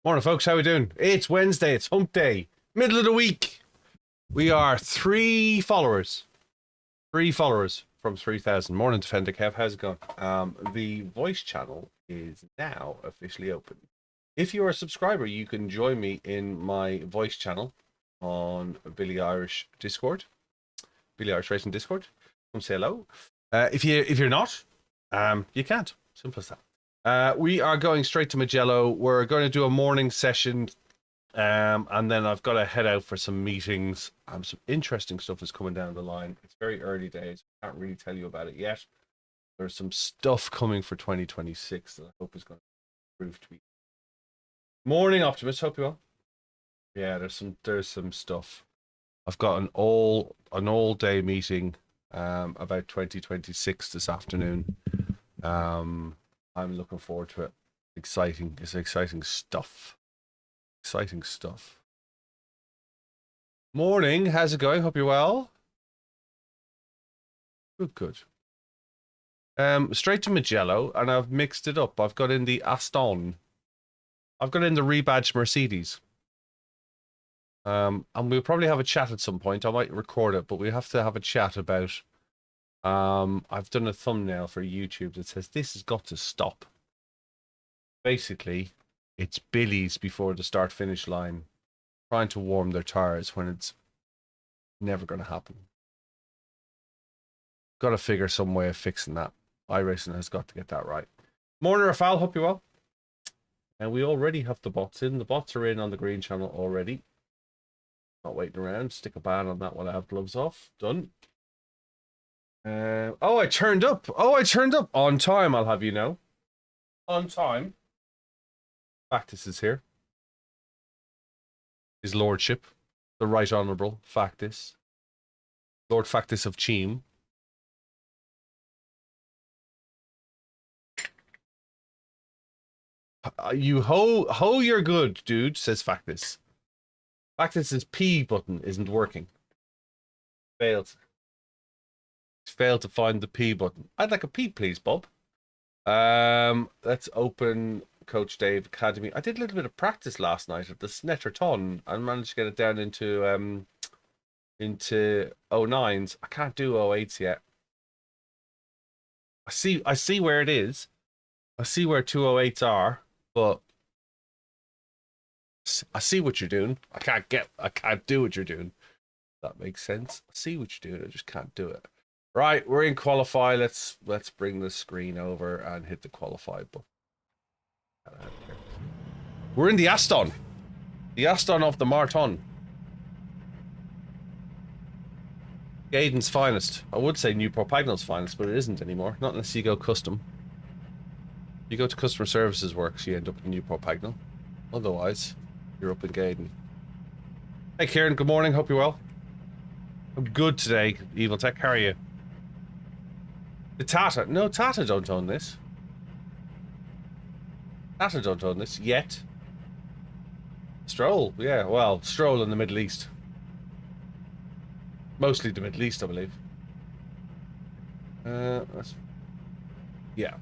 Morning, folks. How we doing? It's Wednesday. It's hump day. Middle of the week. We are 3 followers. 3 followers from 3,000. Morning, Defender Kev. How's it going? The voice channel is now officially open. If you're a subscriber, you can join me in my voice channel on BillyOirish Discord. BillyOirish Racing Discord. Come say hello. If you're not, you can't. Simple as that. We are going straight to Mugello. We're going to do a morning session, and then I've got to head out for some meetings. Some interesting stuff is coming down the line. It's very early days. I can't really tell you about it yet. There's some stuff coming for 2026 that I hope is going to prove to be. Morning, Optimus. Hope you well. Yeah, there's some stuff. I've got an all day meeting about 2026 this afternoon. I'm looking forward to it. Exciting. It's exciting stuff. Exciting stuff. Morning. How's it going? Hope you're well. Good. Straight to Mugello, and I've mixed it up. I've got in the Aston. I've got in the rebadged Mercedes. And we'll probably have a chat at some point. I might record it, but we have to have a chat about... I've done a thumbnail for YouTube that says this has got to stop. Basically, it's Billy's before the start-finish line trying to warm their tires when it's never going to happen. Got to figure some way of fixing that. iRACING has got to get that right. Morning, Rafal. Hope you're well. And we already have the bots in. The bots are in on the green channel already. Not waiting around. Stick a ban on that while I have gloves off. Done. Oh, I turned up. On time, I'll have you know. On time. Factus is here. His lordship, the Right Honourable Factus. Lord Factus of Cheam. You you're good, dude, says Factus. Factus's P button isn't working. Failed. Failed to find the P button. I'd like a P, please, Bob. Let's open Coach Dave Academy. I did a little bit of practice last night at the SNETTERTON. I managed to get it down into 09s. I can't do 08s yet. I see where it is. I see where 208s are, but I see what you're doing. I can't do what you're doing. That makes sense. I see what you're doing. I just can't do it. Right, we're in qualify. Let's bring the screen over and hit the qualify button. We're in the Aston. The Aston of the Marton. Gaiden's finest. I would say Newport Pagnell's finest, but it isn't anymore. Not unless you go custom. If you go to customer services works, you end up in Newport Pagnell. Otherwise, you're up in Gaiden. Hey Kieran, good morning. Hope you're well. I'm good today, Evil Tech. How are you? The Tata. No, Tata don't own this. Tata don't own this yet. Stroll, yeah, well, Stroll in the Middle East. Mostly the Middle East, I believe. Yeah.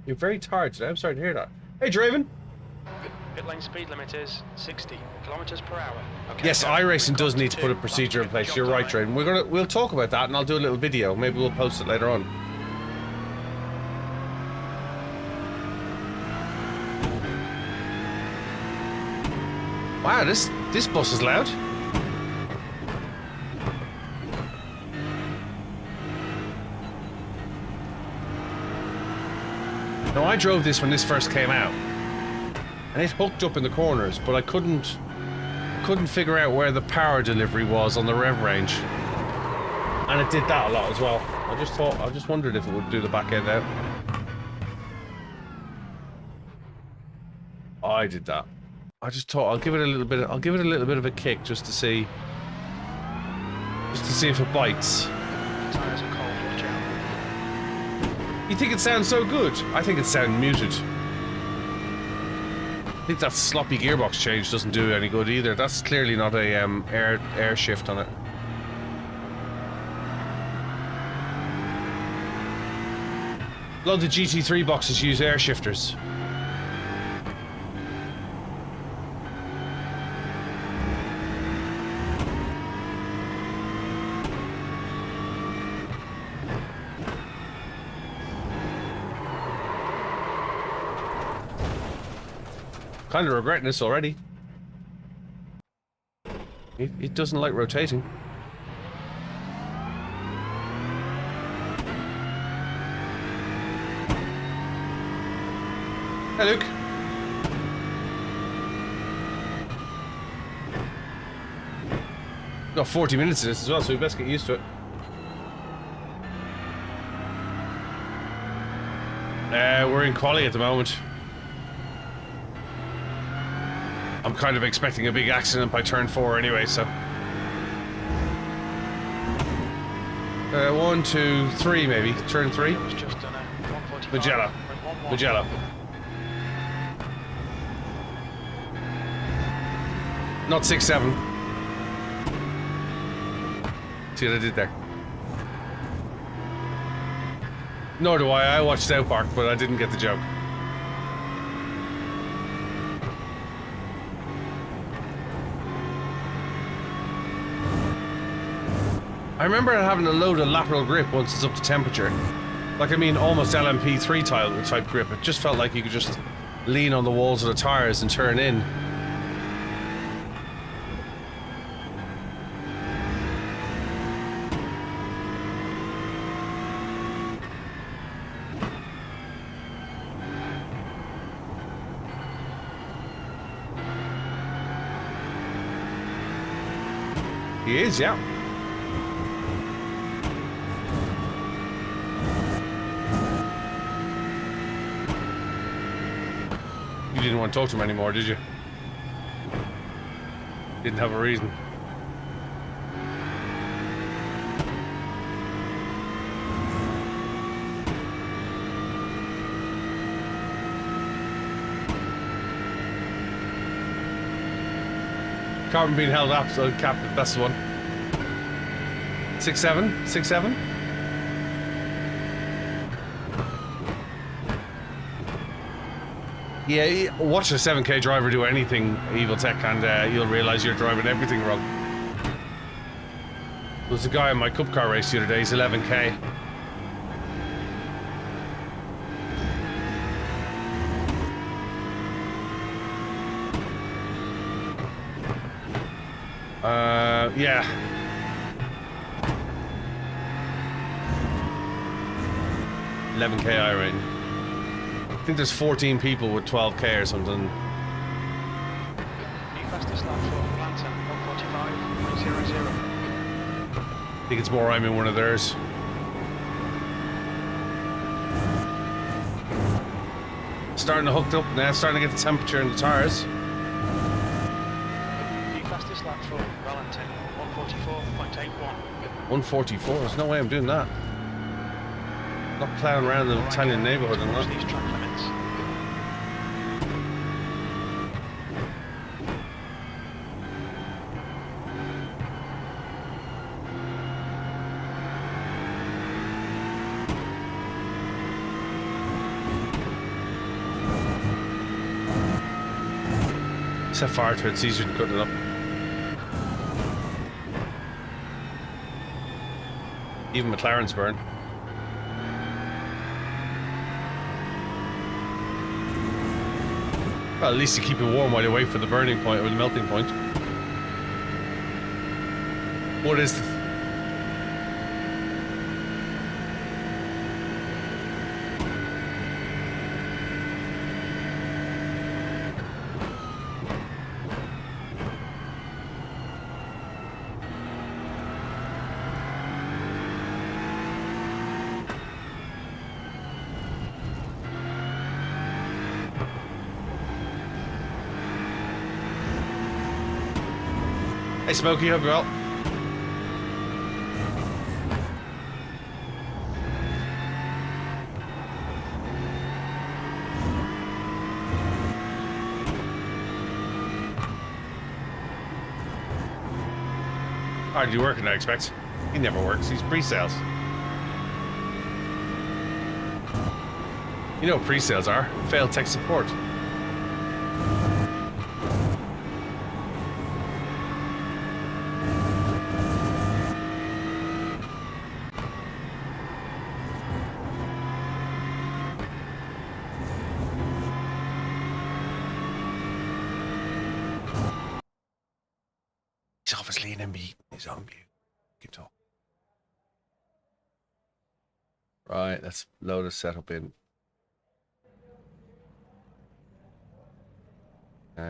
You're very tired today. I'm sorry to hear that. Hey, Draven. Pit lane speed limit is 60 kilometers per hour. Okay, yes, iRacing does need to put a procedure in place. You're right, Draven. We'll talk about that, and I'll do a little video. Maybe we'll post it later on. Wow, this bus is loud. Now, I drove this when this first came out, and it hooked up in the corners, but I couldn't figure out where the power delivery was on the rev range, and it did that a lot as well. I just wondered if it would do the back end out. I did that. I just thought I'll give it a little bit of a kick just to see if it bites. Tires are cold, watch out. You think it sounds so good? I think it sounds muted. I think that sloppy gearbox change doesn't do any good either. That's clearly not a air shift on it. A lot of the GT3 boxes use air shifters. Kind of regretting this already. It doesn't like rotating. Hey, Luke. Got 40 minutes of this as well, so we best get used to it. We're in quali at the moment. I'm kind of expecting a big accident by turn 4 anyway, so. 1, 2, 3 maybe. Turn 3. Mugello. Mugello. Not 6, 7. See what I did there? Nor do I. I watched South Park, but I didn't get the joke. I remember having a load of lateral grip once it's up to temperature. Like, I mean, almost LMP3 type grip. It just felt like you could just lean on the walls of the tires and turn in. He is, yeah. You didn't want to talk to him anymore, did you? Didn't have a reason. Carbon being held up, so cap, that's the one. 6, 7? 6, 7? Yeah, watch a 7K driver do anything, Evil Tech, and you'll realize you're driving everything wrong. There was a guy in my cup car race the other day, he's 11K. Yeah. $11K iRACING. I think there's 14 people with 12K or something. New fastest lap for Atlanta, 1:45.00. I think it's more I'm in one of theirs. Starting to hook up now, starting to get the temperature in the tires. New fastest lap for Valentin, 1:44.81. 144, there's no way I'm doing that. Not ploughing around the Italian neighborhood and that. These track limits. Set fire to it, it's easier to cut it up. Even McLaren's burn. Well, at least you keep it warm while you wait for the burning point or the melting point. What is the... Hey Smokey, hope you're well. Hard you working, I expect. He never works, he's pre-sales. You know what pre-sales are? Failed tech support. He's obviously an MB. He's on mute. Keep talking. Right, let's load a setup in.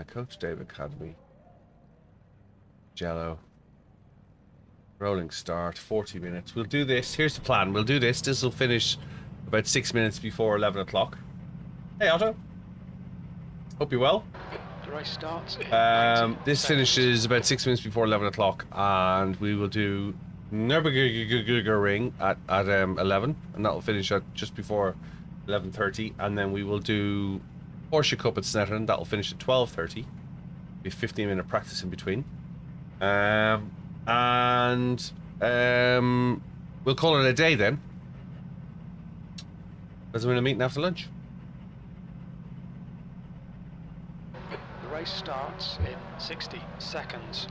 Coach Dave Academy. Jello. Rolling start, 40 minutes. We'll do this. Here's the plan. We'll do this. This will finish about 6 minutes before 11 o'clock. Hey, Otto. Hope you're well. The race starts. This finishes about 6 minutes before 11 o'clock, and we will do Nürburgring at 11, and that will finish at just before 11:30, and then we will do Porsche Cup at SNETTERTON. That will finish at 12:30. Be 15-minute practice in between. And we'll call it a day then. As we're in a meeting after lunch. The race starts in 60 seconds.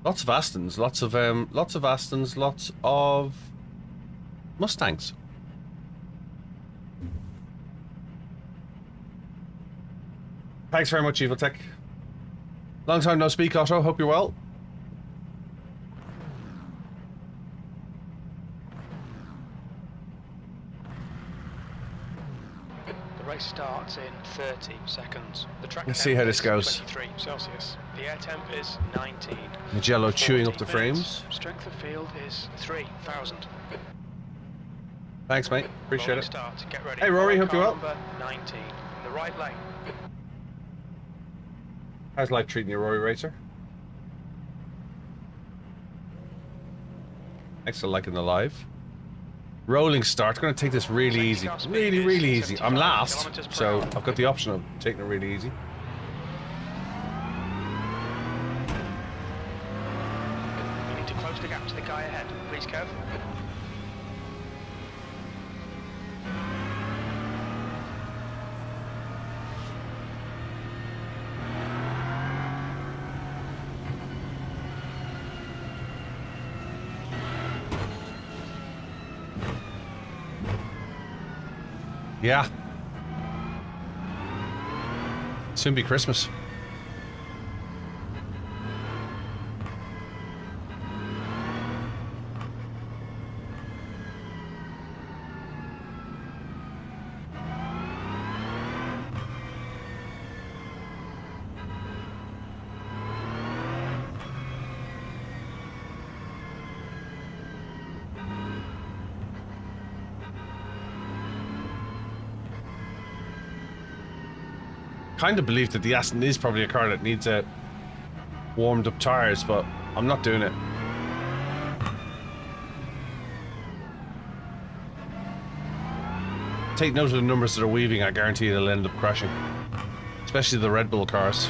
Lots of Astons, lots of Astons, lots of Mustangs. Thanks very much, Evil Tech. Long time no speak, Otto. Hope you're well. The race starts in 30 seconds. The track Let's see how this goes. 23 Celsius. The air temp is 19. Mugello chewing up the 40 minutes. frames. Strength of field is 3,000. Thanks, mate. Appreciate Rolling it. start. Get ready. Hey, Rory. Car Hope you're well. number 19. In the right lane. How's life treating you, Rory Racer? Thanks for liking the live. Rolling start. Going to take this really easy. Really easy. I'm last, so I've got the option of taking it really easy. You need to close the gap to the guy ahead. Please, Kev. Yeah. Soon be Christmas. Kind of believe that the Aston is probably a car that needs warmed up tires, but I'm not doing it. Take note of the numbers that are weaving. I guarantee they'll end up crashing, especially the Red Bull cars.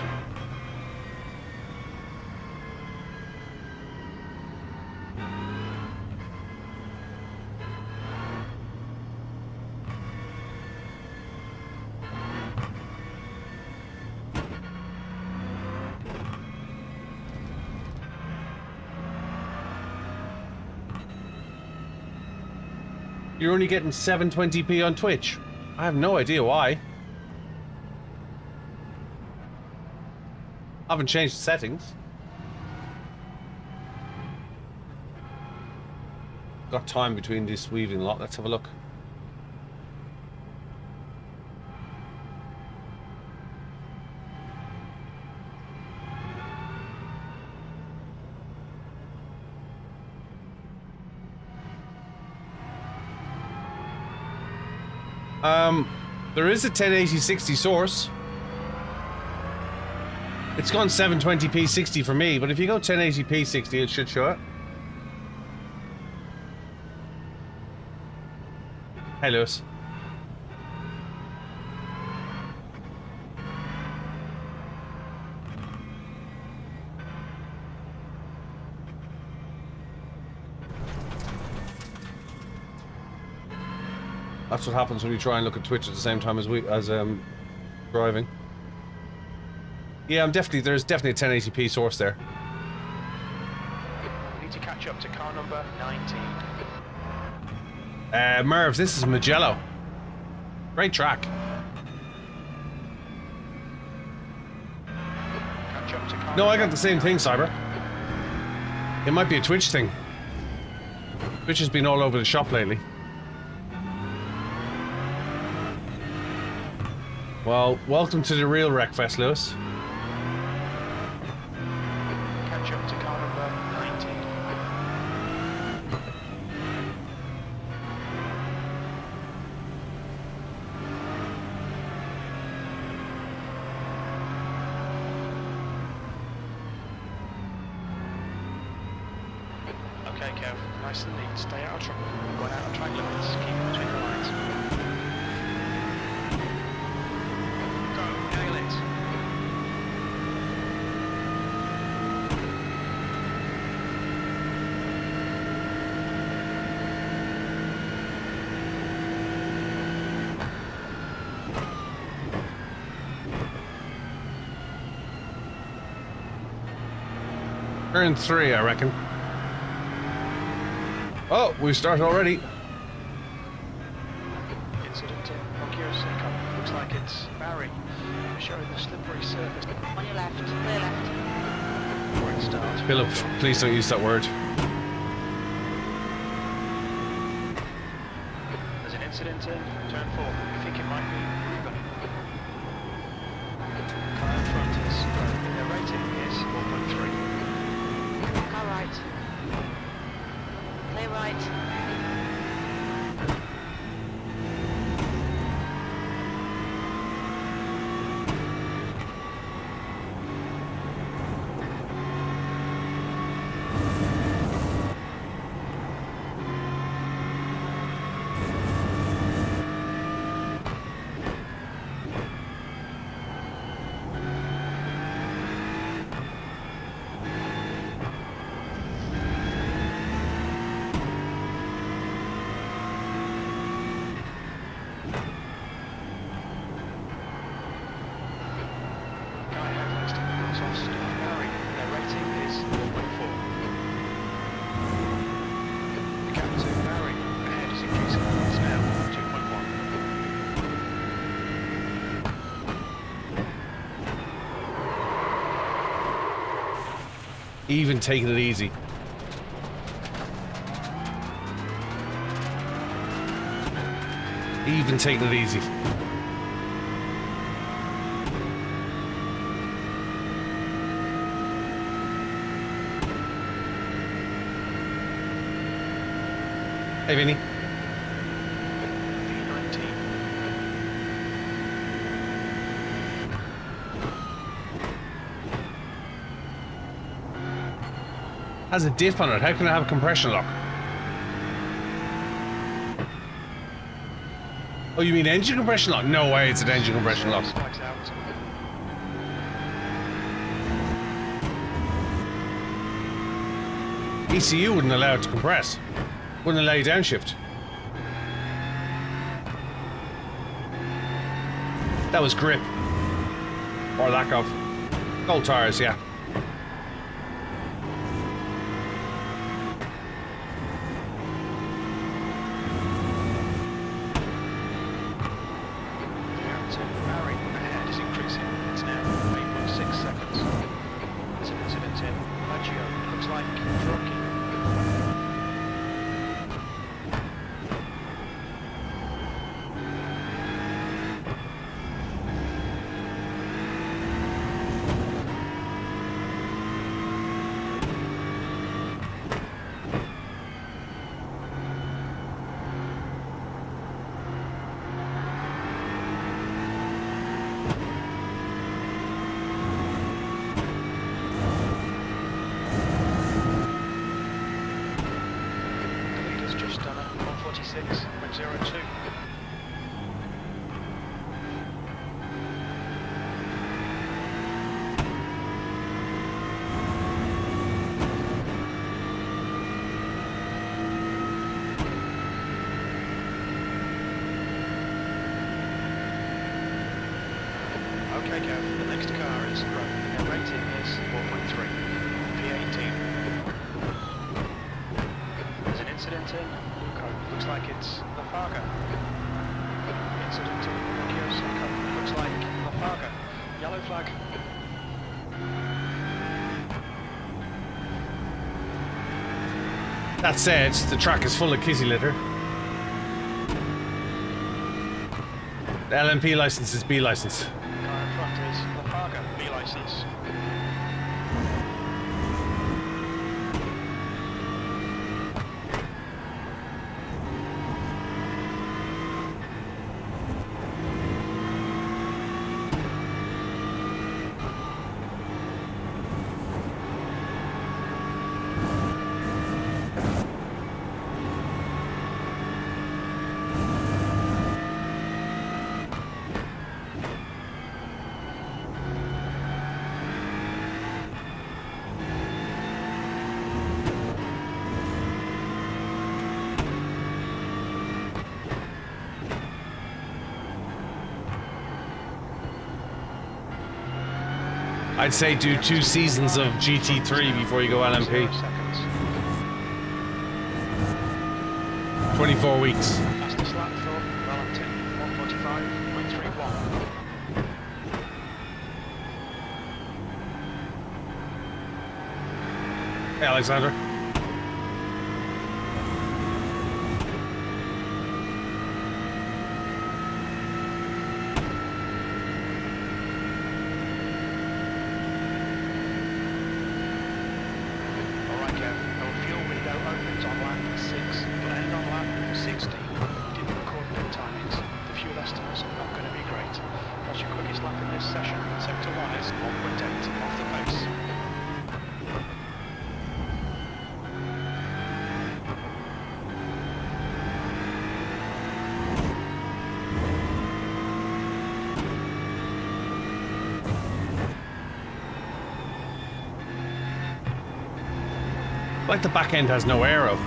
You're only getting 720p on Twitch. I have no idea why. I haven't changed the settings. Got time between this weaving lot. Let's have a look. There is a 1080-60 source. It's gone 720p 60 for me, but if you go 1080p 60, it should show it. Hey, Lewis. That's what happens when you try and look at Twitch at the same time as driving. Yeah, there's definitely a 1080p source there. We need to catch up to car number 19. Merv, this is Mugello. Great track. up to car No, I got number the same thing, 19. Cyber. It might be a Twitch thing. Twitch has been all over the shop lately. Well, welcome to the real Wreckfest, Lewis. Catch up to car number 19. Okay, Kev, nice and neat. Stay out of trouble. Going out of track limits. Keep it between the lines. Go, nail it. Turn 3, I reckon. Oh, we've started already. Incident in Procure Seacom. Looks like it's Barry. Showing the slippery surface. On your left, clear left. Before it starts. Philip, please don't use that word. There's an incident in turn 4. We think it might be Ruben. Car in front is their rating is 4.3. Car right. Clear right. Guy ahead next to exhaust Barry. Their rating is 4.4. The gap to Barry ahead is increasing. It's now 2.1. Even taking it easy. Even taking it easy. Hey, Vinny. V19. Has a diff on it. How can it have a compression lock? Oh, you mean engine compression lock? No way, it's an engine compression lock. Flags out. ECU wouldn't allow it to compress. Wouldn't allow you downshift. That was grip. Or lack of. Gold tires, yeah. Gap to Barry ahead is increasing. It's now 8.6 seconds. There's an incident in Maggio. Looks like Rocky. The leader's just done a 146.02. Okay, Kev, the next car is Rowan. Their rating is 4.3. P18. There's an incident in Luco. Looks like it's Lafarga. Incident in Kiyosako. Looks like Lafarga. Yellow flag. That said, the track is full of kitty litter. The LMP license is B license. Car in front is the Fargo B license. I'd say do 2 seasons of GT3 before you go LMP. 0 seconds. 24 weeks. Fastest lap for Wellington, 1:45.31. Hey, Alexander. Alright Kev, our fuel window opens on lap 6, but end on lap 60. Didn't record no timings. The fuel estimates are not going to be great. That's your quickest lap in this session, sector-wise, 1.8 off the pace. Like the back end has no aero.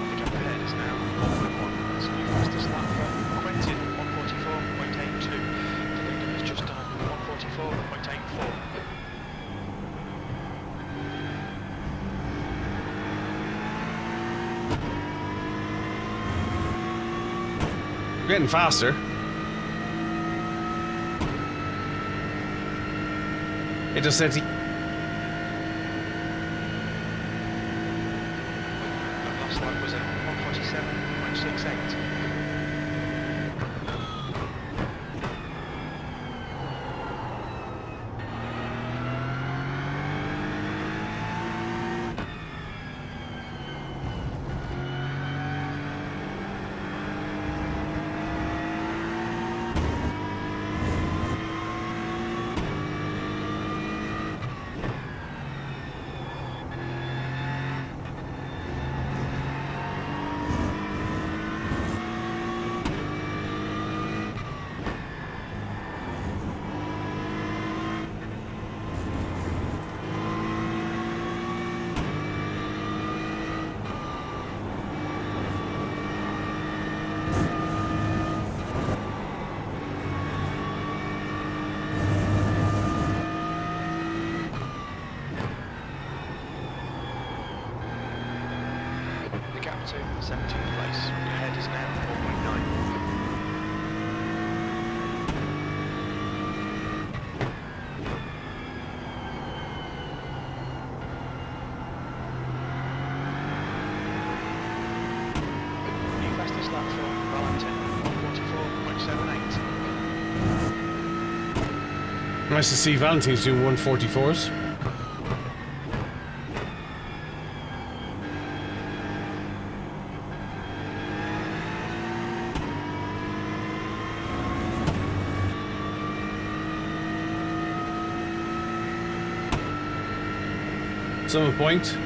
The gap ahead is now 1.1. That's the new fastest lap for Quentin, 1:44.82. The leader has just done 1:44.84. We're getting faster. It just says The last lap was at 1:47.68. The gap to 17th place. Your head is now 4.9. New fastest lap for Wellington, 1:44.78. nice to see Valentine's doing 144s. Summit point.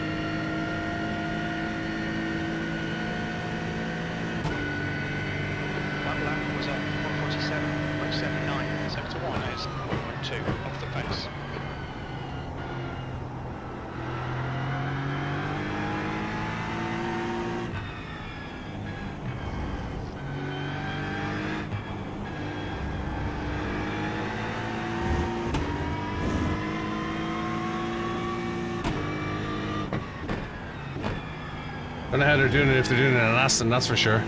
was a 147.79. Sector 1 is 1.2 off the pace. Don't know how they're doing it if they're doing it in an Aston, that's for sure.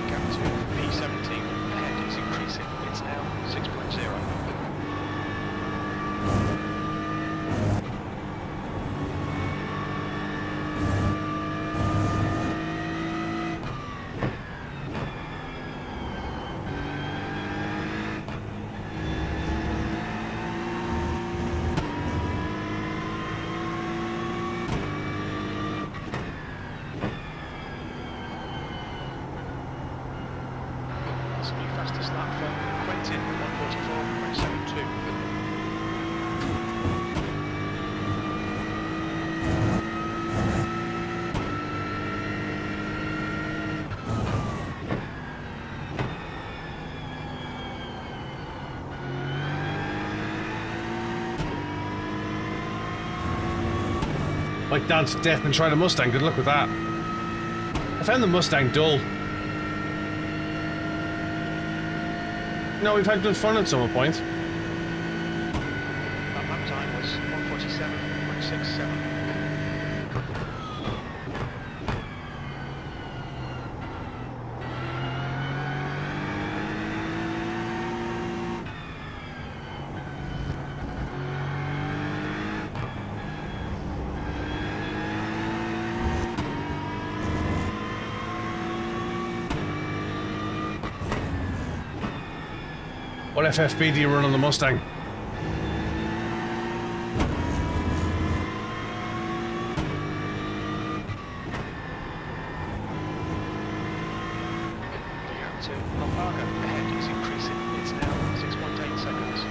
Gap to P17 ahead is increasing. It's now 6.0. That's the new fastest lap for Quentin, 144.72. Like dance to death and try the Mustang. Good luck with that. I found the Mustang dull. No, we've had good fun at some point. That lap time was 147.67. What FFB do you run on the Mustang? The gap to Lombardo ahead is increasing. It's now 6.8 seconds.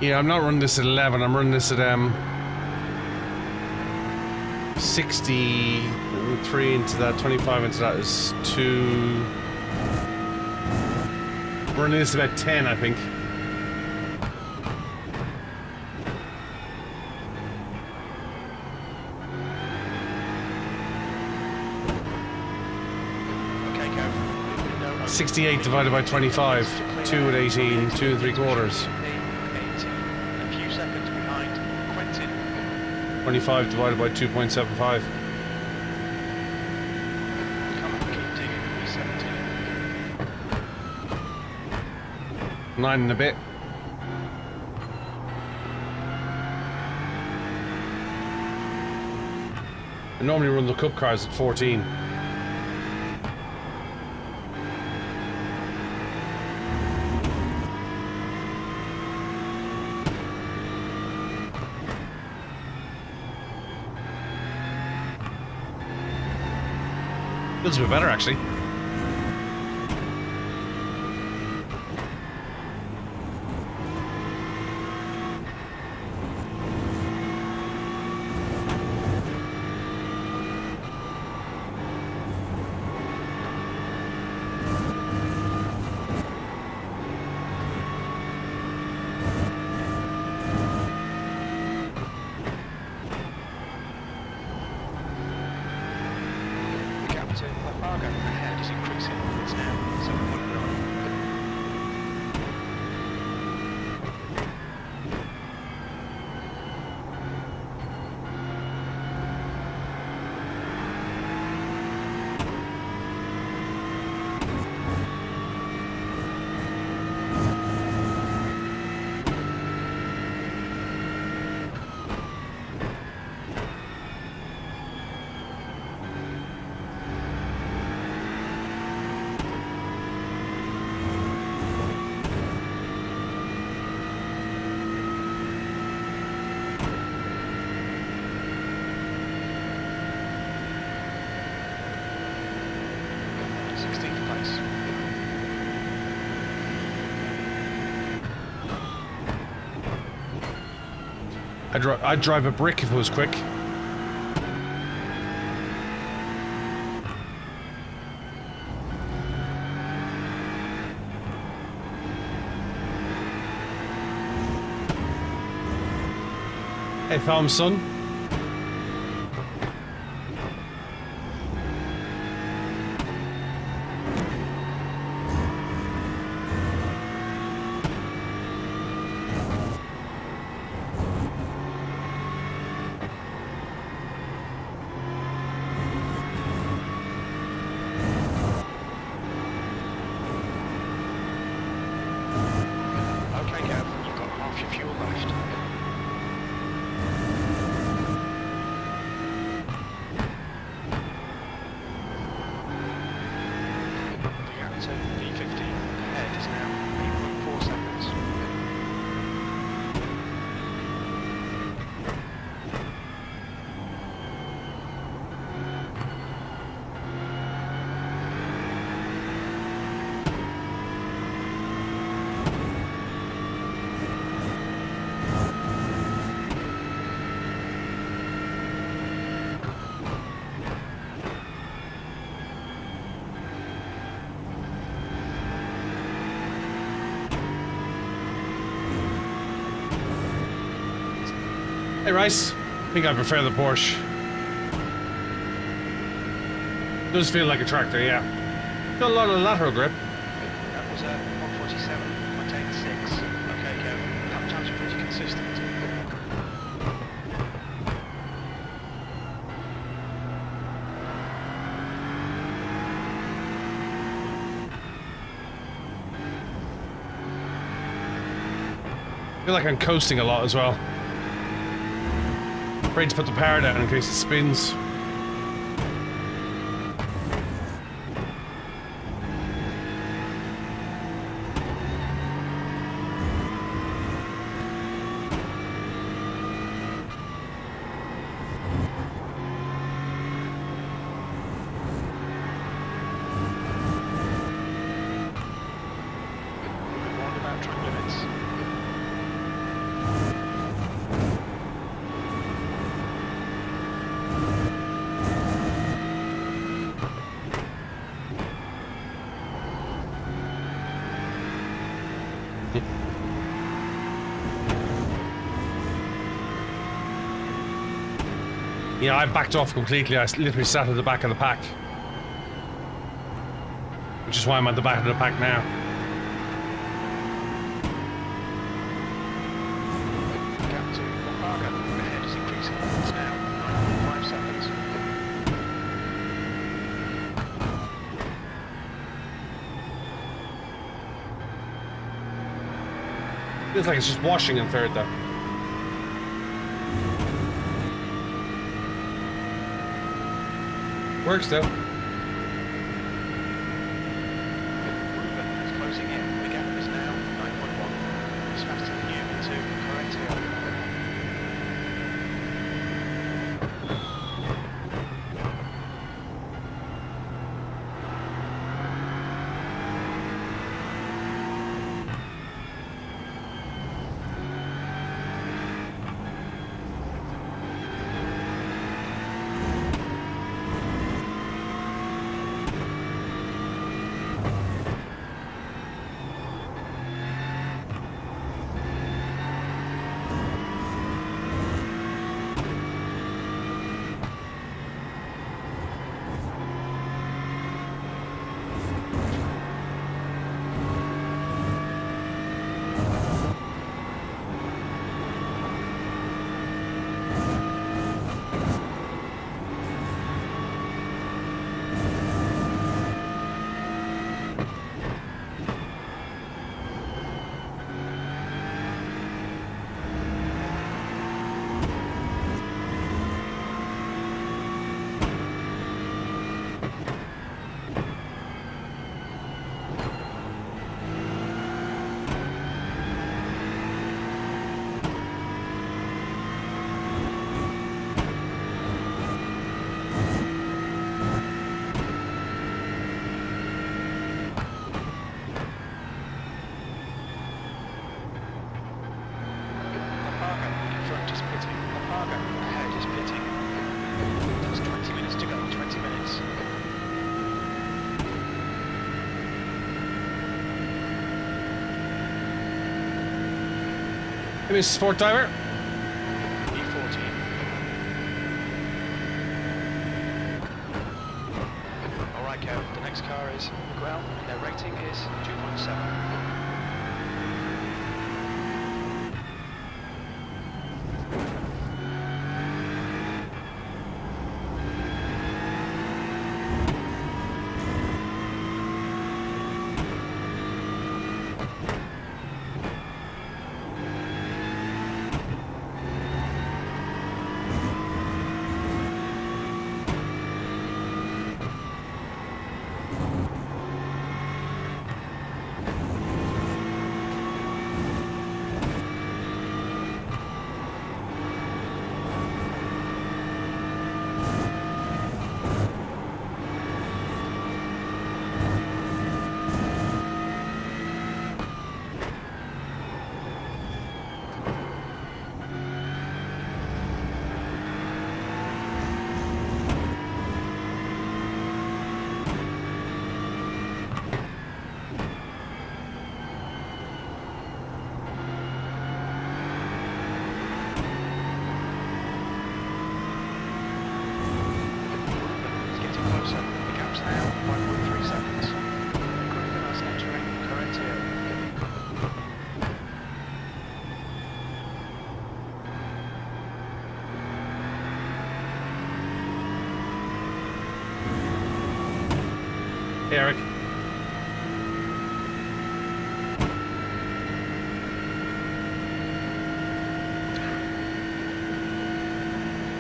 Yeah, I'm not running this at 11, I'm running this at 63 into that, 25 into that is 2. We're running this about 10, I think. Okay, go. No, 68 divided by 25, 2 at 18, 2 and 3/4. 25 divided by 2.75. Come on, keep digging. P17. 9 and a bit. I normally run the cup cars at 14. Feels a bit better, actually. To Lombardo ahead is increasing. It's now 7.9. I'd drive a brick if it was quick. Hey, found son. Okay, Gav, you've got half your fuel left. The gap to P15 ahead is now 8.4 seconds. Hey, Rice. I think I prefer the Porsche. Does feel like a tractor, yeah. Got a lot of lateral grip. That was 147.86. Okay, Gav, lap times are pretty consistent. I feel like I'm coasting a lot as well. Afraid to put the power down in case it spins. We've been warned about track limits. Yeah, I backed off completely. I literally sat at the back of the pack. Which is why I'm at the back of the pack now. Gap to Volkswagen ahead is increasing. It's now 9.5 seconds. Feels like it's just washing in third though. Works though. Ruben is closing in. The gap is now 9.1. It's faster than you into correct here. Hey, Mr. Sport Diver. E14. Alright, Kev, the next car is MUGELLO, and their rating is 2.7. Hey, Eric.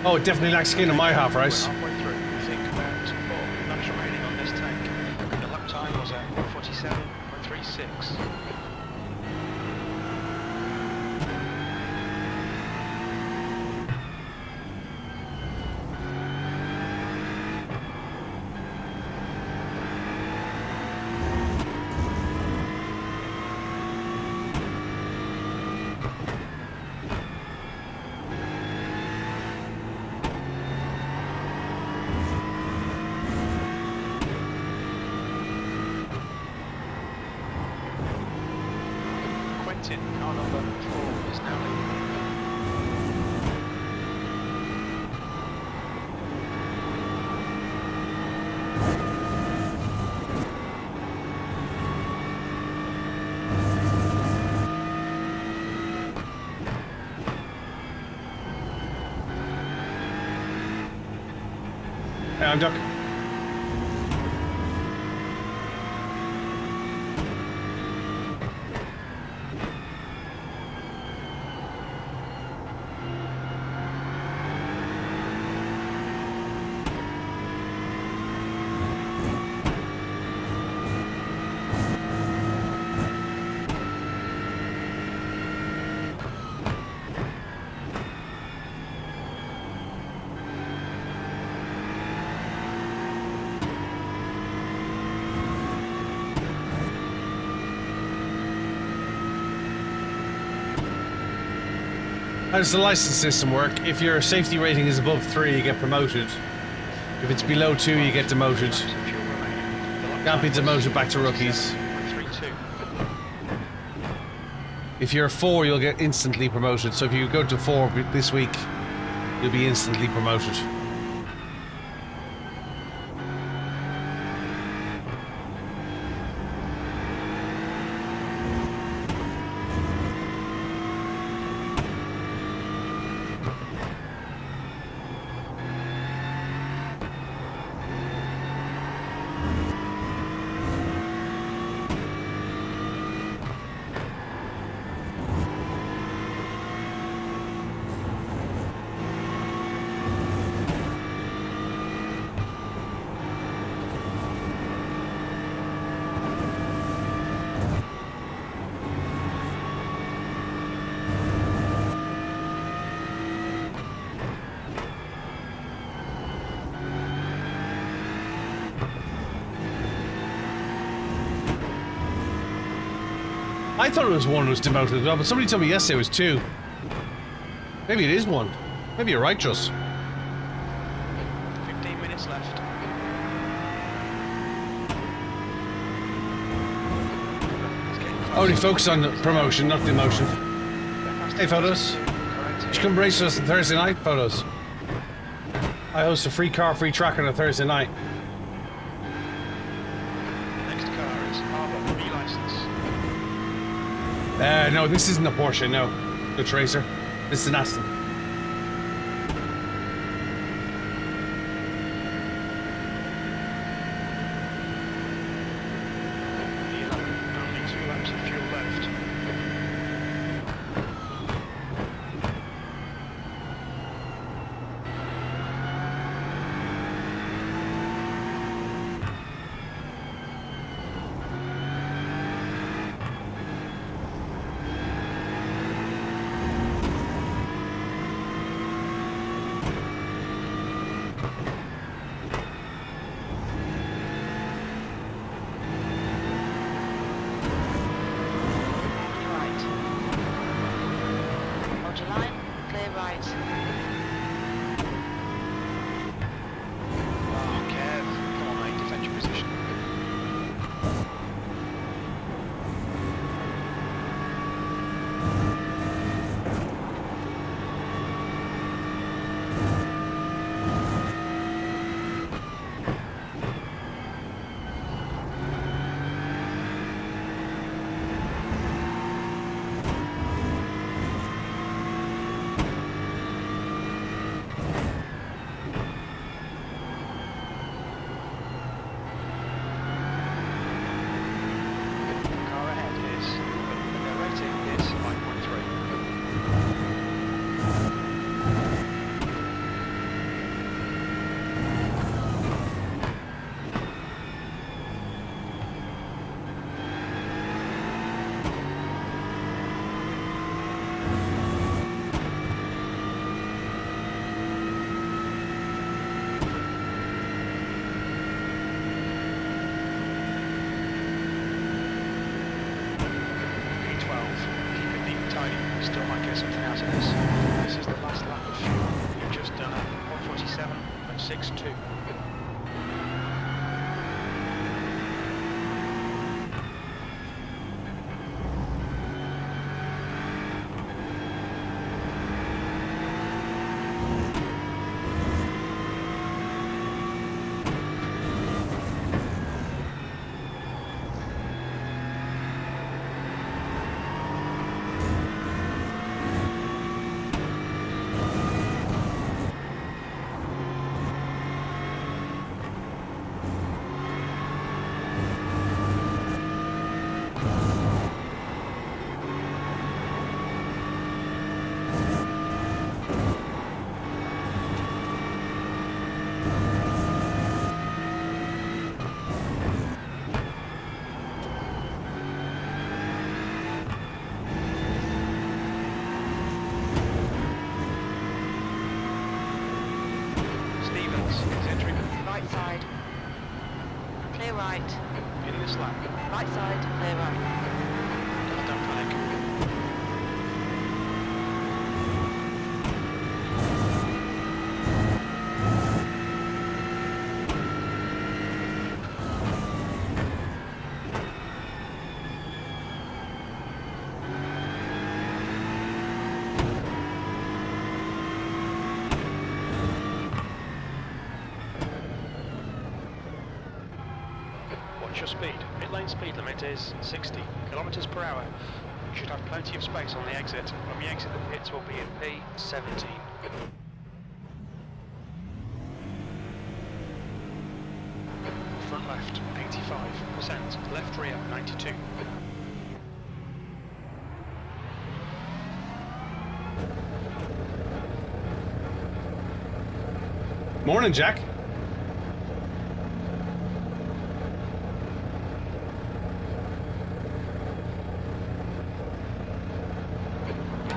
Oh, it definitely lacks skin on my half, right? We're halfway through. I think about 4 laps remaining on this tank. The lap time was at 47.36. Car number 4 is now leading. Hey, I'm Duck. How does the license system work? If your safety rating is above 3, you get promoted. If it's below 2, you get demoted. Can't be demoted back to rookies. If you're a 4, you'll get instantly promoted. So if you go to 4 this week, you'll be instantly promoted. I thought it was 1 was demoted as well, but somebody told me yesterday it was 2. Maybe it is 1. Maybe you're right, Just. 15 minutes left. Only focus on the promotion, not demotion. They're Hey, photos. You should come race with us on Thursday night, photos. I host a free car, free track on a Thursday night. Next car is Arbor, B-license. No, this isn't a Porsche, no. The Tracer. This is an Aston. Only 2 laps of fuel left. Right. Hold your line. Clear right. Oh, Kev. Come on, mate. Defend your position. Car ahead is, the rating is 5.3. P12. Keep it neat and tidy. We still might get something out of this. This is the last lap of fuel. You've just done a 147.62. Stevens is entering Right side. Clear right. in this lap. Right side. Clear right. Don't panic. Watch your speed. Pit lane speed limit is 60 kilometers per hour. You should have plenty of space on the exit. When we exit the pits, we'll be in P17. Front left, 85%. Left rear, 92. Morning, Jack.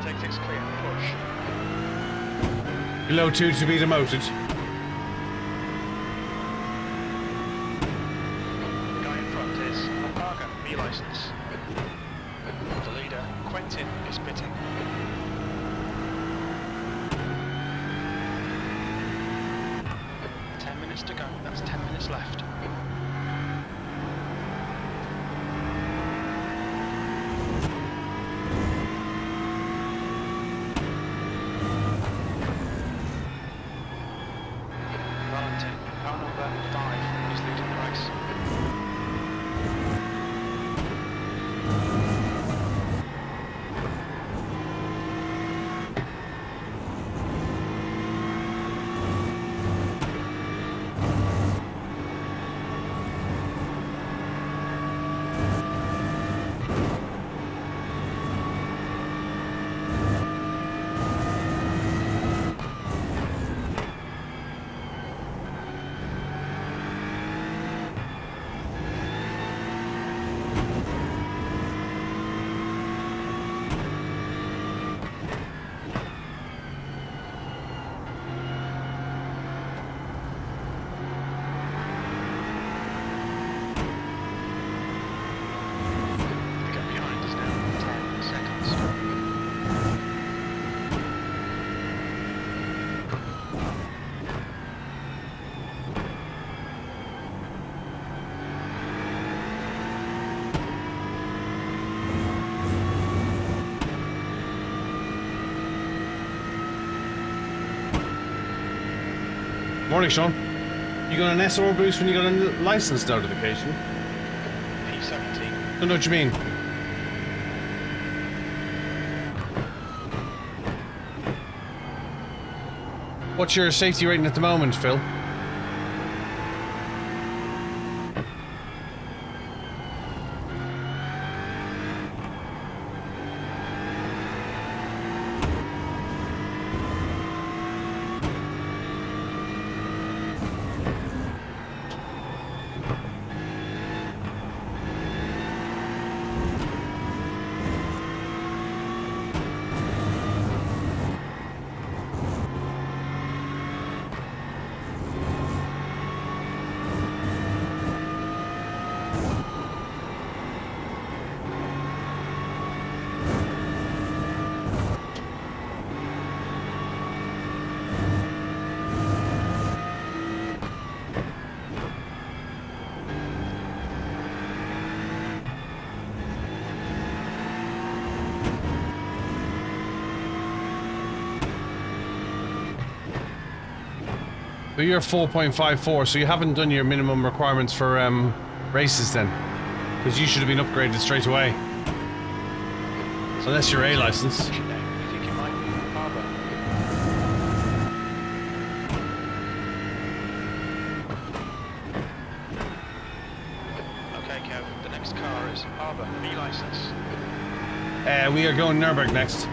Exit's clear. Push. Below 2 to be demoted. The guy in front is Parker, B-license. The leader, Quentin, is pitting. To go. That's 10 minutes left. Morning, Sean. You got an SR boost when you got a license notification? P17. Don't know what you mean. What's your safety rating at the moment, Phil? So you're 4.54, so you haven't done your minimum requirements for races then? Because you should have been upgraded straight away. Unless you're A license. You think it might be Harbour? Okay, Kev, the next car is Harbour, B license. We are going Nürburgring next.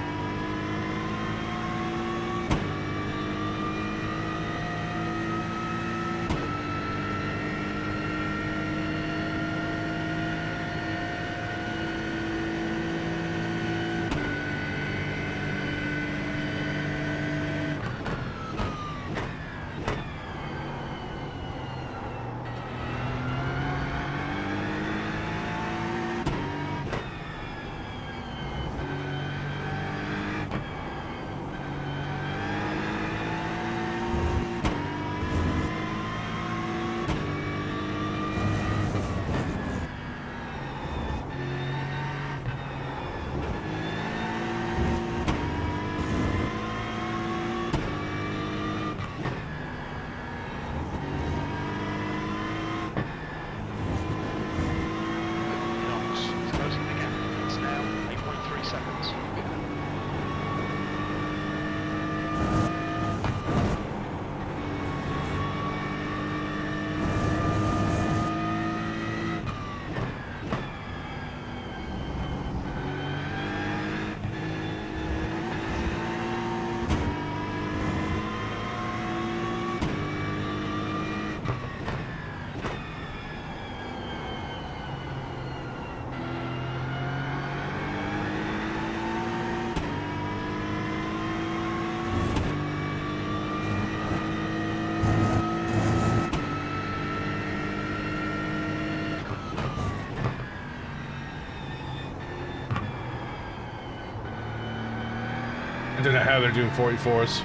I don't know how they're doing 44s.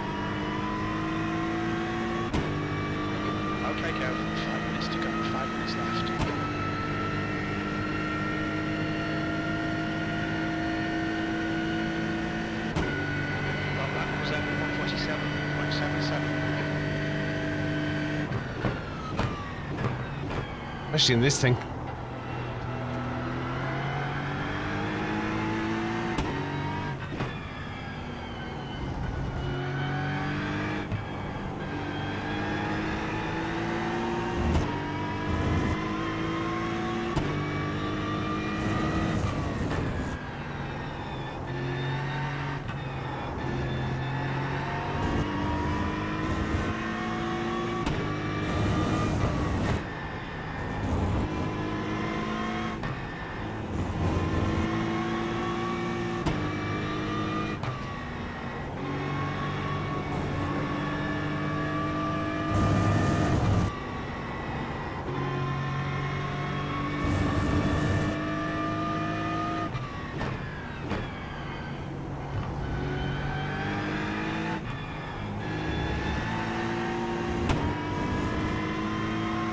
Okay, Kev, 5 minutes to go, 5 minutes left. Well, that was 147.77. Especially in this thing.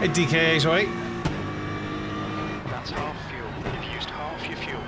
Hey, DK808. That's half fuel. You've used half your fuel.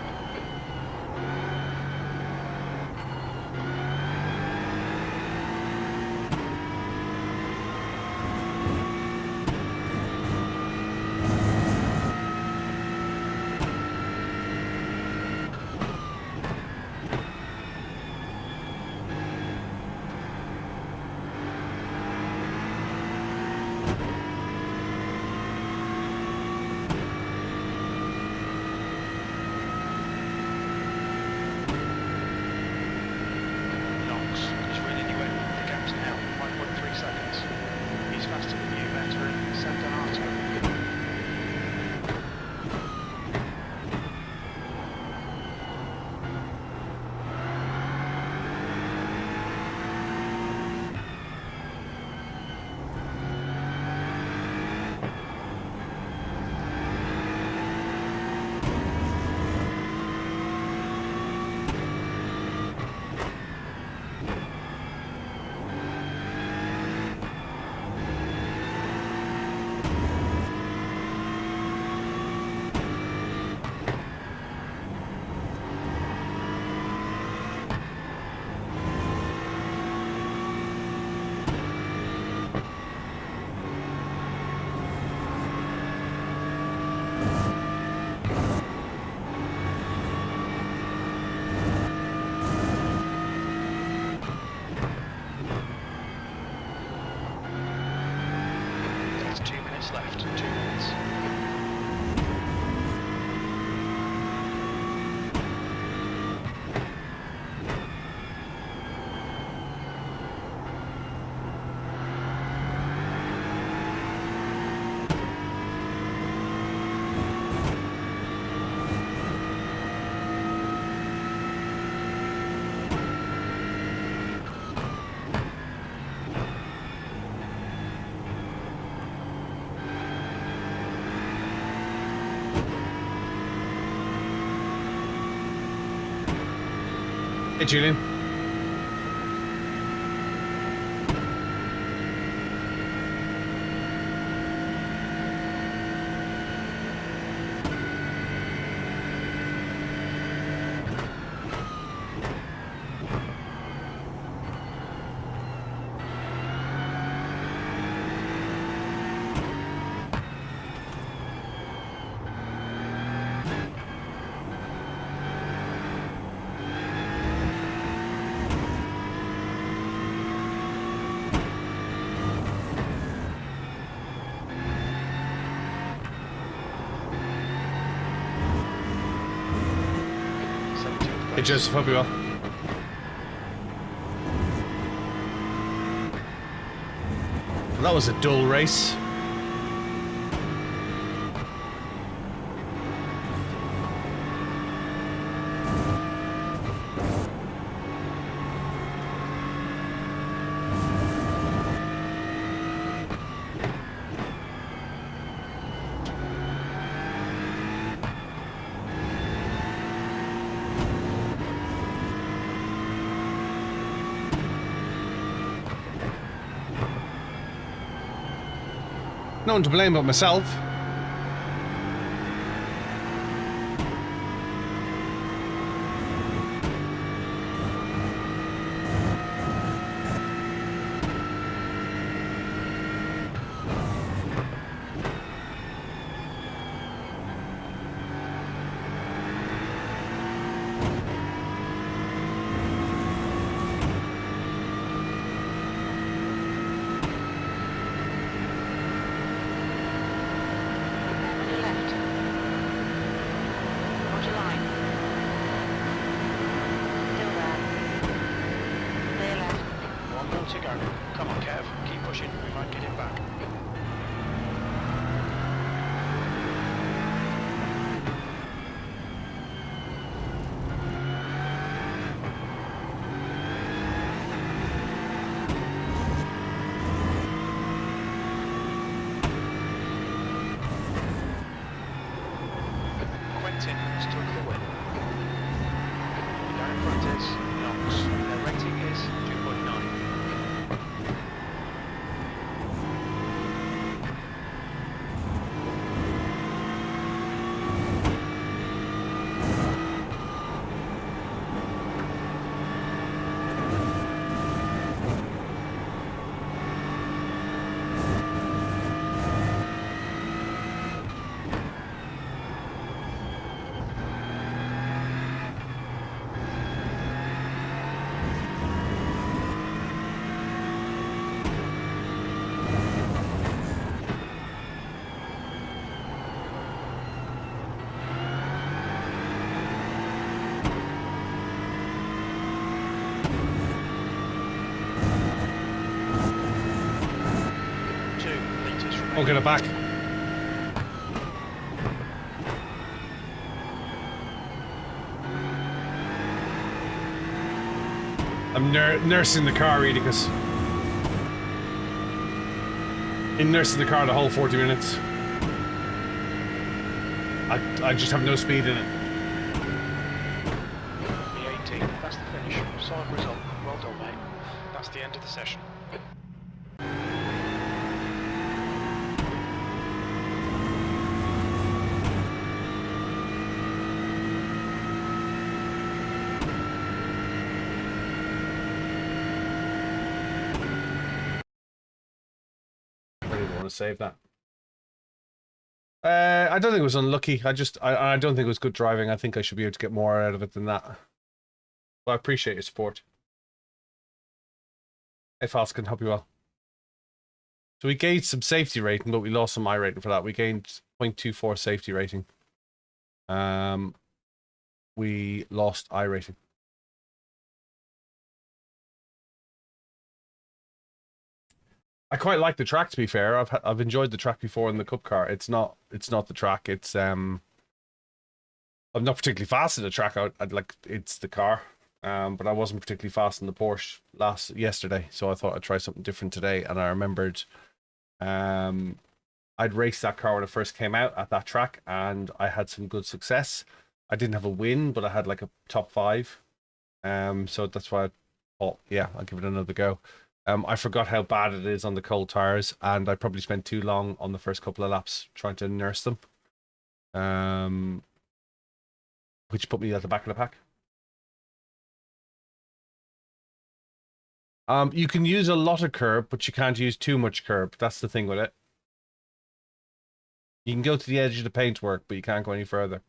Hey, Julian. Hey, Joseph, hope you well. Well, that was a dull race. No one to blame but myself. I'll get it back. I'm nursing the car really because in nursing the car the whole 40 minutes. I just have no speed in it. The 18, that's the finish. Solid result. Well done, mate. That's the end of the session. To save that. I don't think it was unlucky. I don't think it was good driving. I think I should be able to get more out of it than that. Well, I appreciate your support. Hey, Falcon, hope you well. So we gained some safety rating, but we lost some iRating for that. We gained 0.24 safety rating. We lost iRating. I quite like the track, to be fair. I've enjoyed the track before in the Cup car. It's not the track. It's I'm not particularly fast in the track. I'd like it's the car. But I wasn't particularly fast in the Porsche yesterday, so I thought I'd try something different today. And I remembered, I'd raced that car when it first came out at that track, and I had some good success. I didn't have a win, but I had like a top 5. So that's why I thought, yeah, I'll give it another go. I forgot how bad it is on the cold tires, and I probably spent too long on the first couple of laps trying to nurse them. Which put me at the back of the pack. You can use a lot of curb, but you can't use too much curb. That's the thing with it. You can go to the edge of the paintwork, but you can't go any further.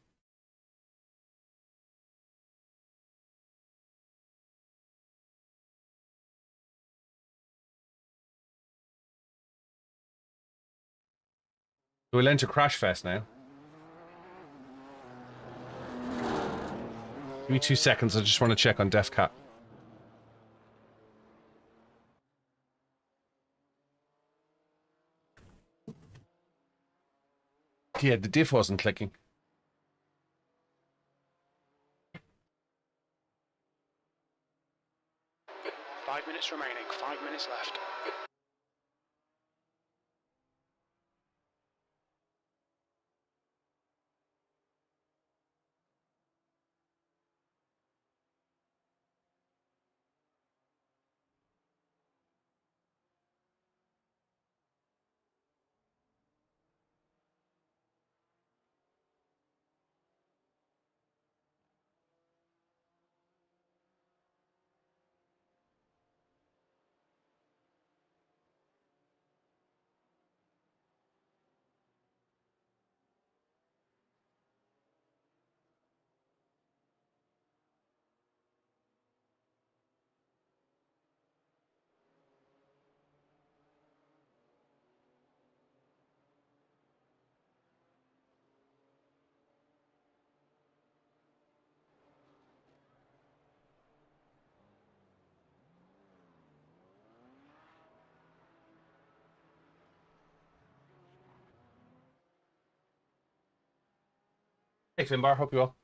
We'll enter Crash Fest now. Give me 2 seconds. I just want to check on Def Cat. Yeah, the diff wasn't clicking. Five minutes remaining, 5 minutes left. Hey, Finbar, hope you well.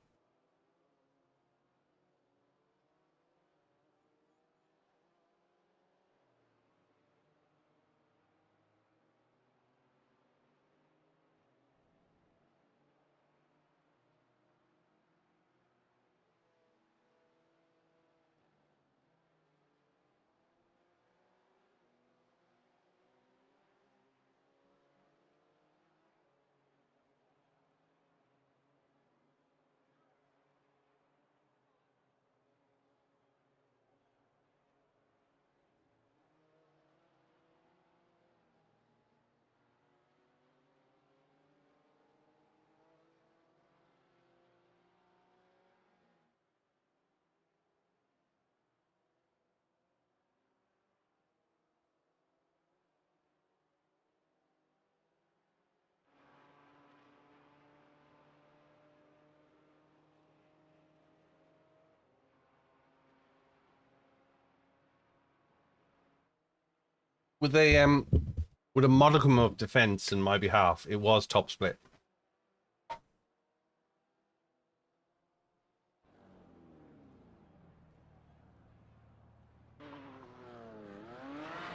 With a modicum of defense in my behalf, it was top split.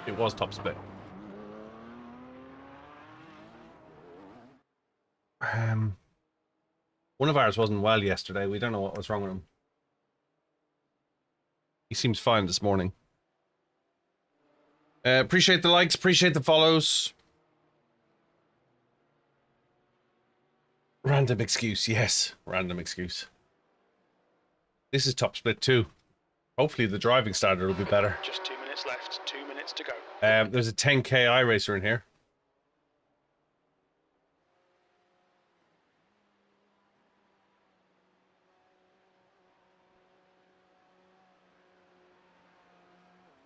It was top split. One of ours wasn't well yesterday. We don't know what was wrong with him. He seems fine this morning. Appreciate the likes, appreciate the follows. Random excuse, yes. Random excuse. This is top split too. Hopefully the driving standard will be better. Just 2 minutes left, 2 minutes to go. There's a 10k iRacer in here.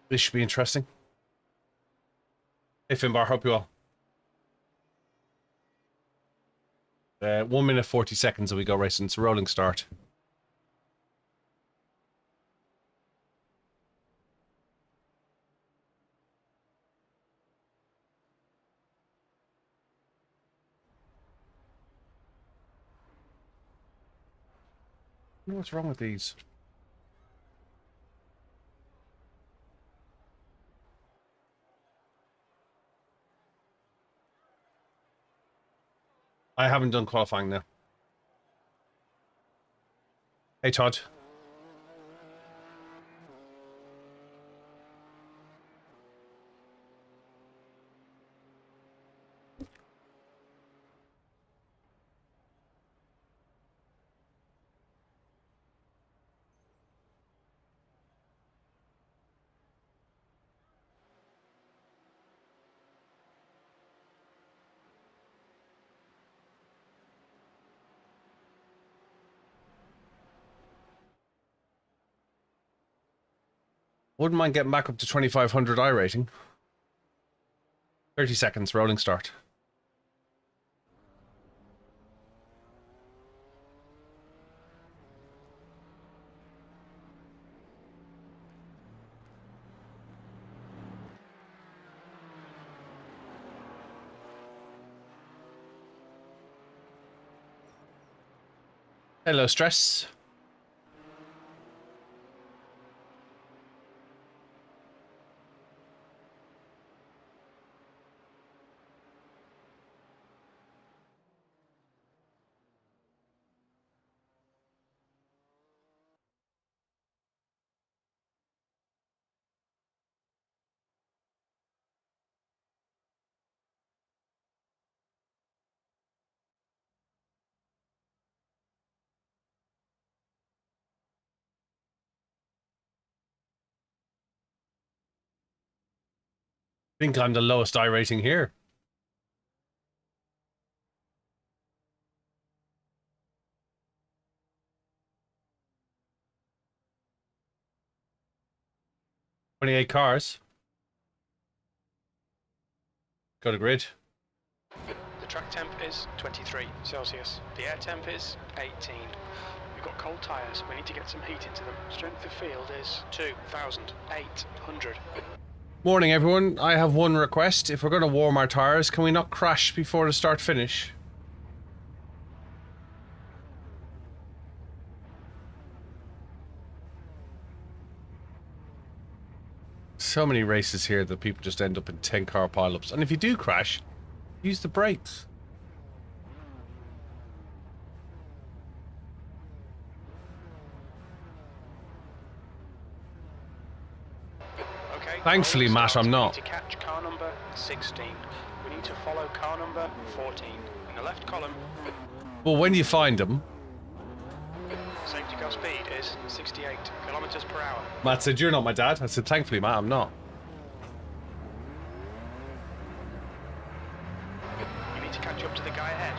This should be interesting. Hey Finbar, hope you well. 1 minute 40 seconds and we go racing. It's a rolling start. What's wrong with these? I haven't done qualifying now. Hey Todd. Wouldn't mind getting back up to 2500 I rating. 30 seconds, rolling start. Hello, stress. I think I'm the lowest I rating here. $28 cars. Go to grid. The track temp is 23 Celsius. The air temp is 18. We've got cold tyres. We need to get some heat into them. Strength of field is 2,800. Morning, everyone. I have one request. If we're going to warm our tires, can we not crash before the start finish? So many races here that people just end up in 10-car pileups. And if you do crash, use the brakes. Okay. Thankfully, Matt, I'm not. We need to catch car number 16. We need to follow car number 14. In the left column. Well, when you find them... Safety car speed is 68 kilometers per hour. Matt said, you're not my dad. I said, thankfully, Matt, I'm not. You need to catch up to the guy ahead.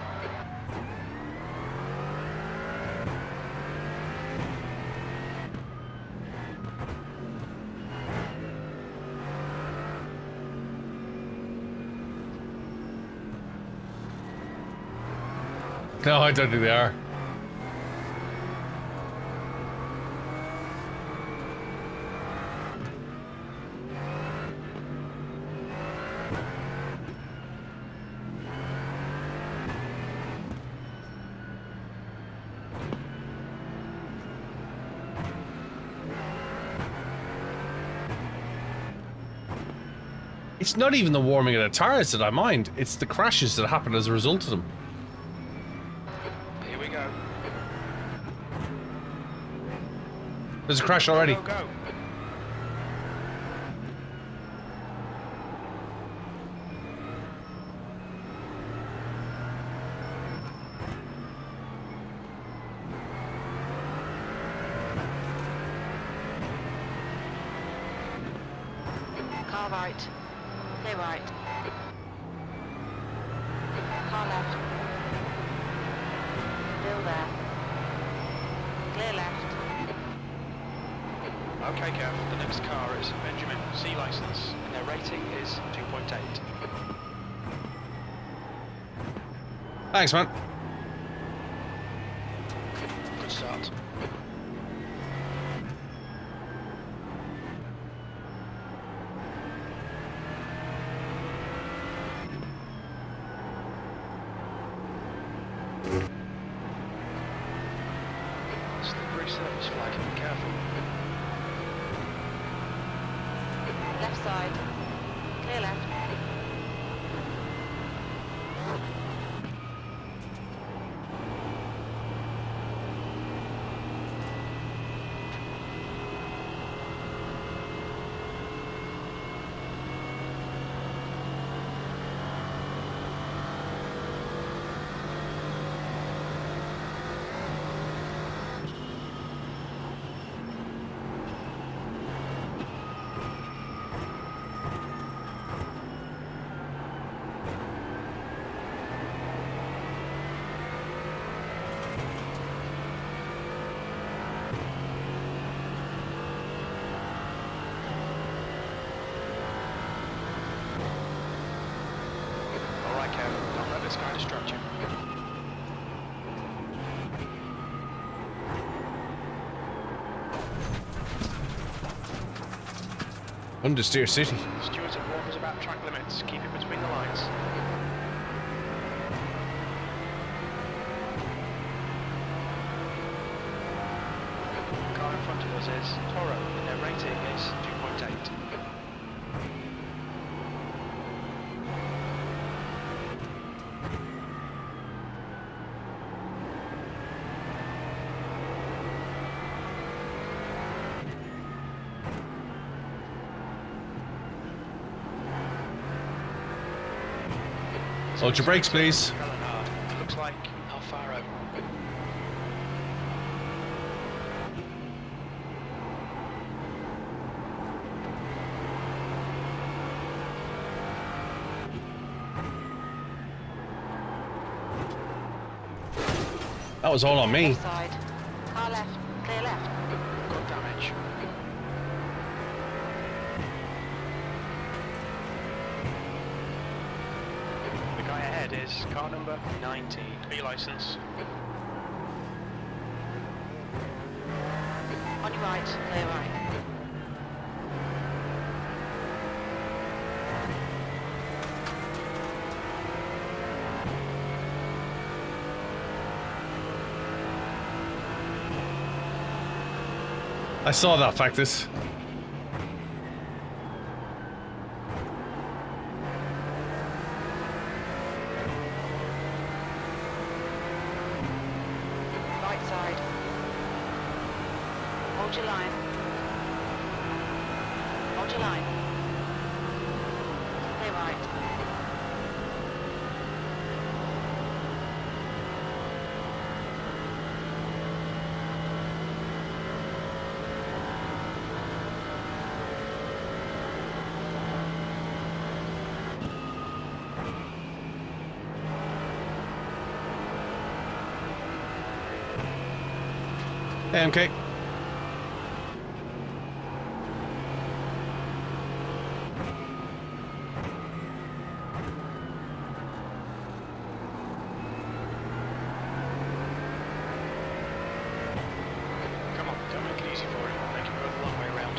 No, I don't think they are. It's not even the warming of the tires that I mind. It's the crashes that happen as a result of them. Here we go. There's a crash already. Go, go. Car right. Clear right. Car left. Still there. Clear left. Okay, Kev, the next car is Benjamin, C license, and their rating is 2.8. Thanks, man. Good start. Slippery surface flag, be careful. Left side. Clear left. Kev. Don't let this guy distract you. Understeer City. Stewards have warned us about track limits. Keep it between the lines. The car in front of us is Toro, and their rating is 2.8. Hold your brakes, please. Looks like Alfaro. That was all on me. Left side. Car left. Clear left. Got damage. The guy ahead is car number 19. B license. On your right. Clear right. I saw that, Factus. Right side. Hold your line. Hold your line. Clear right. MK. Come on, don't make it easy for him. Make him go the long way around.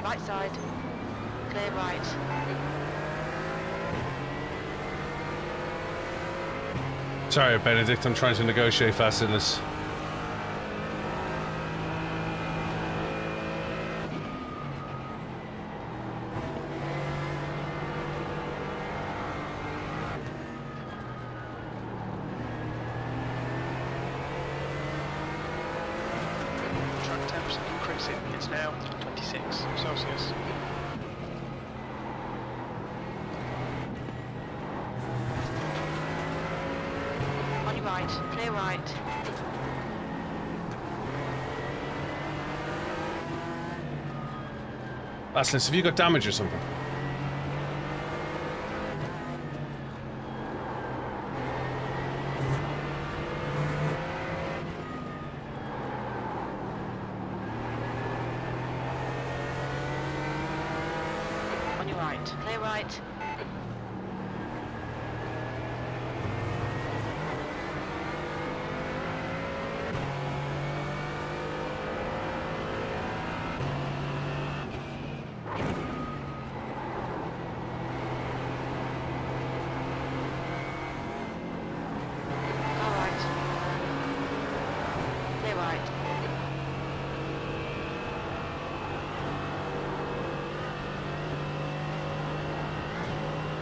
Right side. Clear right. Sorry, Benedict, I'm trying to negotiate fast in this. Track temps increasing. It's now 26 Celsius. On your right. Clear right. Basilisk, have you got damage or something? On your right. Clear right. Car right. Clear right.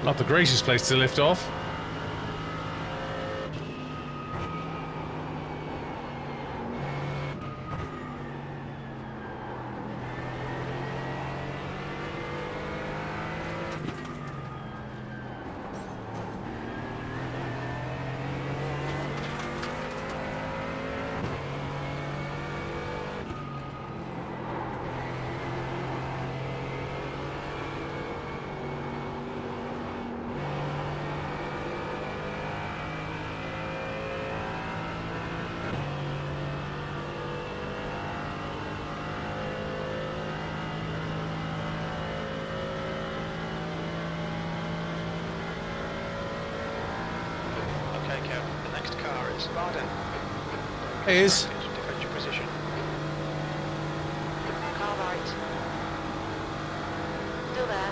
Not the greatest place to lift off. it's Varden. It is. Defend your position. Car right. Still there.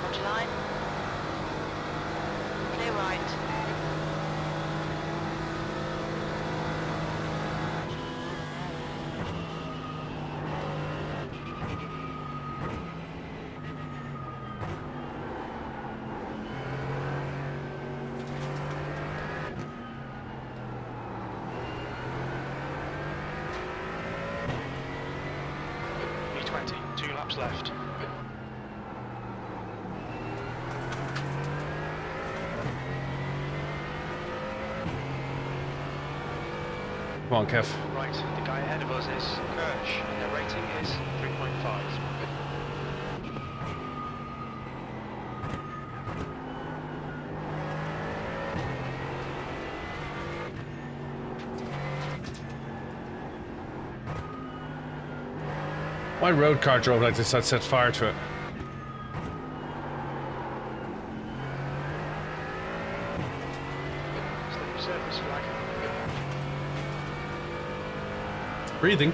Hold your line. Clear right. E20, 2 laps left. Come on, Kev. Right, the guy ahead of us is Kirsch, and their rating is 3.5. My road car drove like this, I'd set fire to it. Slippery surface flag. Breathing.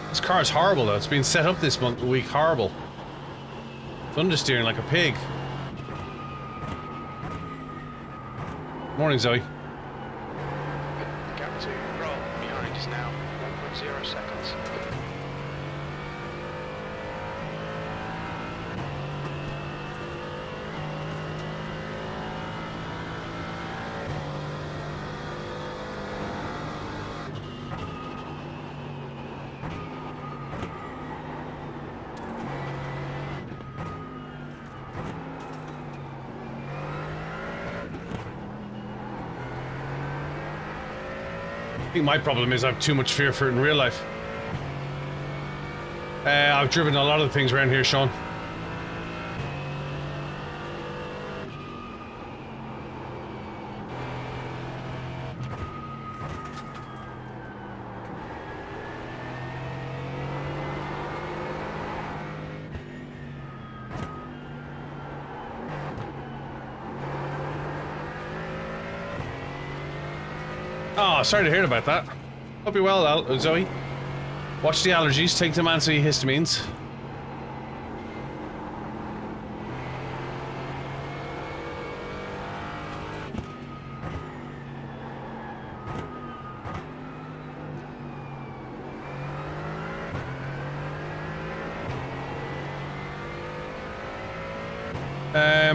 This car is horrible though. It's been set up this week horrible. It's understeering like a pig. Morning, Zoe. Gap to Roll behind is now 1.0 seconds. I think my problem is I have too much fear for it in real life. I've driven a lot of things around here, Sean. Oh, sorry to hear about that. Hope you're well, Zoe. Watch the allergies, take them antihistamines.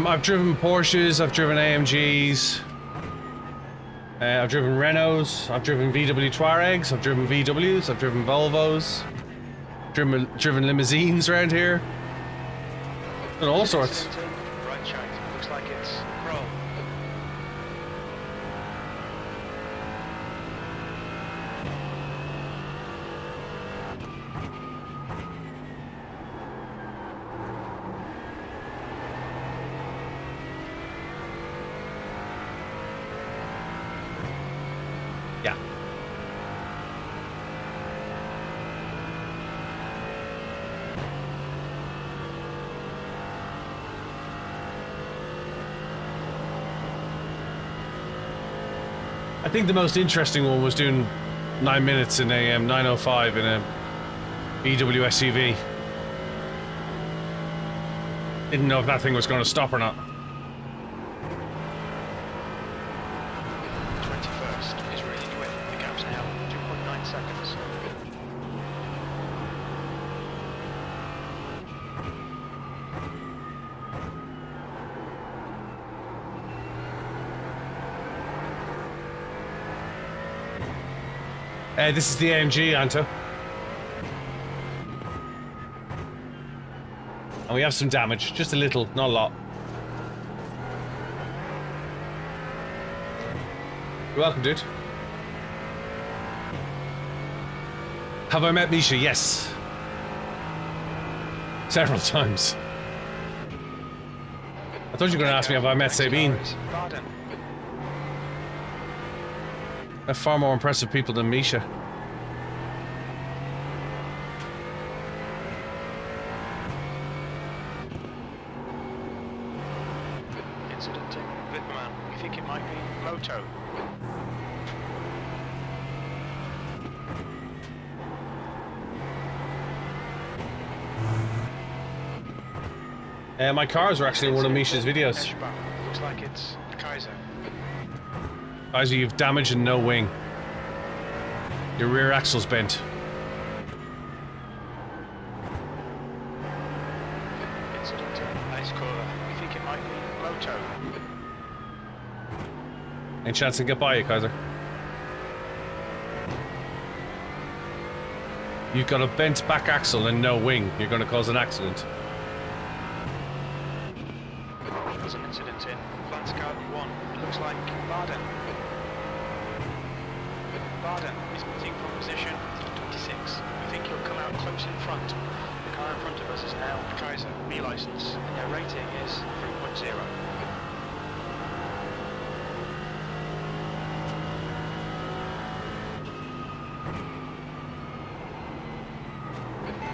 I've driven Porsches, I've driven AMGs. I've driven Renaults, I've driven VW Touaregs, I've driven VWs, I've driven Volvos, driven limousines around here, and all sorts. Right shank, looks like it's Roll. Yeah. I think the most interesting one was doing 9 minutes in a 905 in a VW SUV. Didn't know if that thing was going to stop or not. 21st is really quick. The gap's now 2.9 seconds. This is the AMG, Anto. And we have some damage, just a little, not a lot. You're welcome, dude. Have I met Misha? Yes. Several times. I thought you were going to ask me if I met Sabine. Baden. They're far more impressive people than Misha. Incident in Wittmann. We think it might be PROTO. My cars were actually in one of Misha's videos. Eschbach. Looks like it's Kaiser. Kaiser, you've damage and no wing. Your rear axle's bent. Incident in Eiskora. We think it might be PROTO. Ain't chance to get by you, Kaiser. You've got a bent back axle and no wing. You're going to cause an accident. There's an incident in Landsgarten 1. It looks like Baden. Baden is moving from position 26. We think he'll come out close in front. The car in front of us is now Kaiser B license, and their rating is 3.0.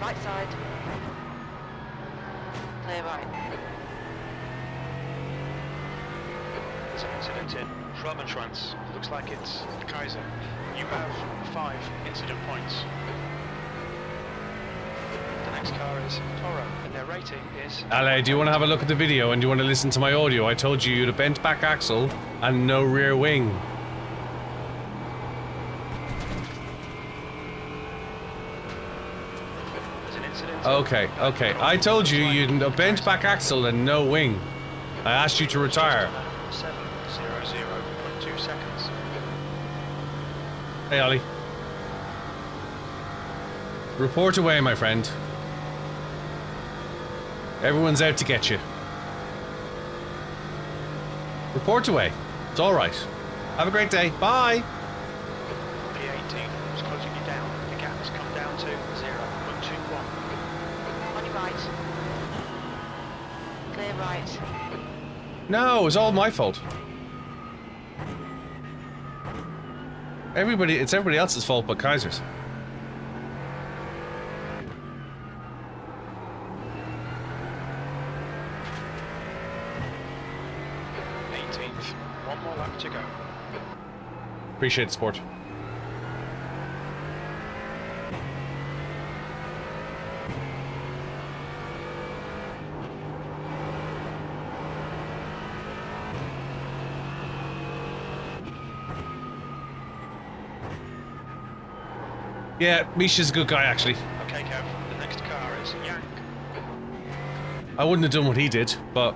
Right side. Clear right. There's an incident in Schrabenschwanz. Looks like it's Kaiser. You have 5 incident points. The next car is Toro, and their rating is... Ale, do you want to have a look at the video and do you want to listen to my audio? I told you you'd a bent back axle and no rear wing. There's an incident. Okay, okay. I told you you'd a bent back axle and no wing. I asked you to retire. 7:00.2 seconds. Hey, Ollie. Report away, my friend. Everyone's out to get you. Report away. It's alright. Have a great day. Bye. P18 is closing you down. The gap has come down to 0.21. On your right. Clear right. No, it's all my fault. It's everybody else's fault but Kaiser's. One more lap to go. Appreciate the sport. Yeah, Misha's a good guy, actually. Okay, Kev, the next car is Yang. I wouldn't have done what he did, but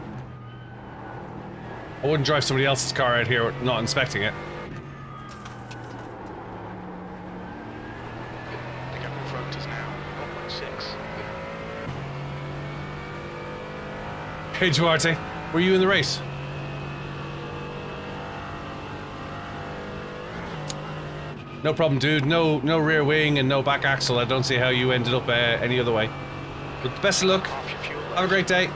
I wouldn't drive somebody else's car out here not inspecting it. The gap in front is now 1.6. Hey, Duarte, were you in the race? No problem, dude. No rear wing and no back axle. I don't see how you ended up any other way. But best of luck. Half your fuel left. Have a great day.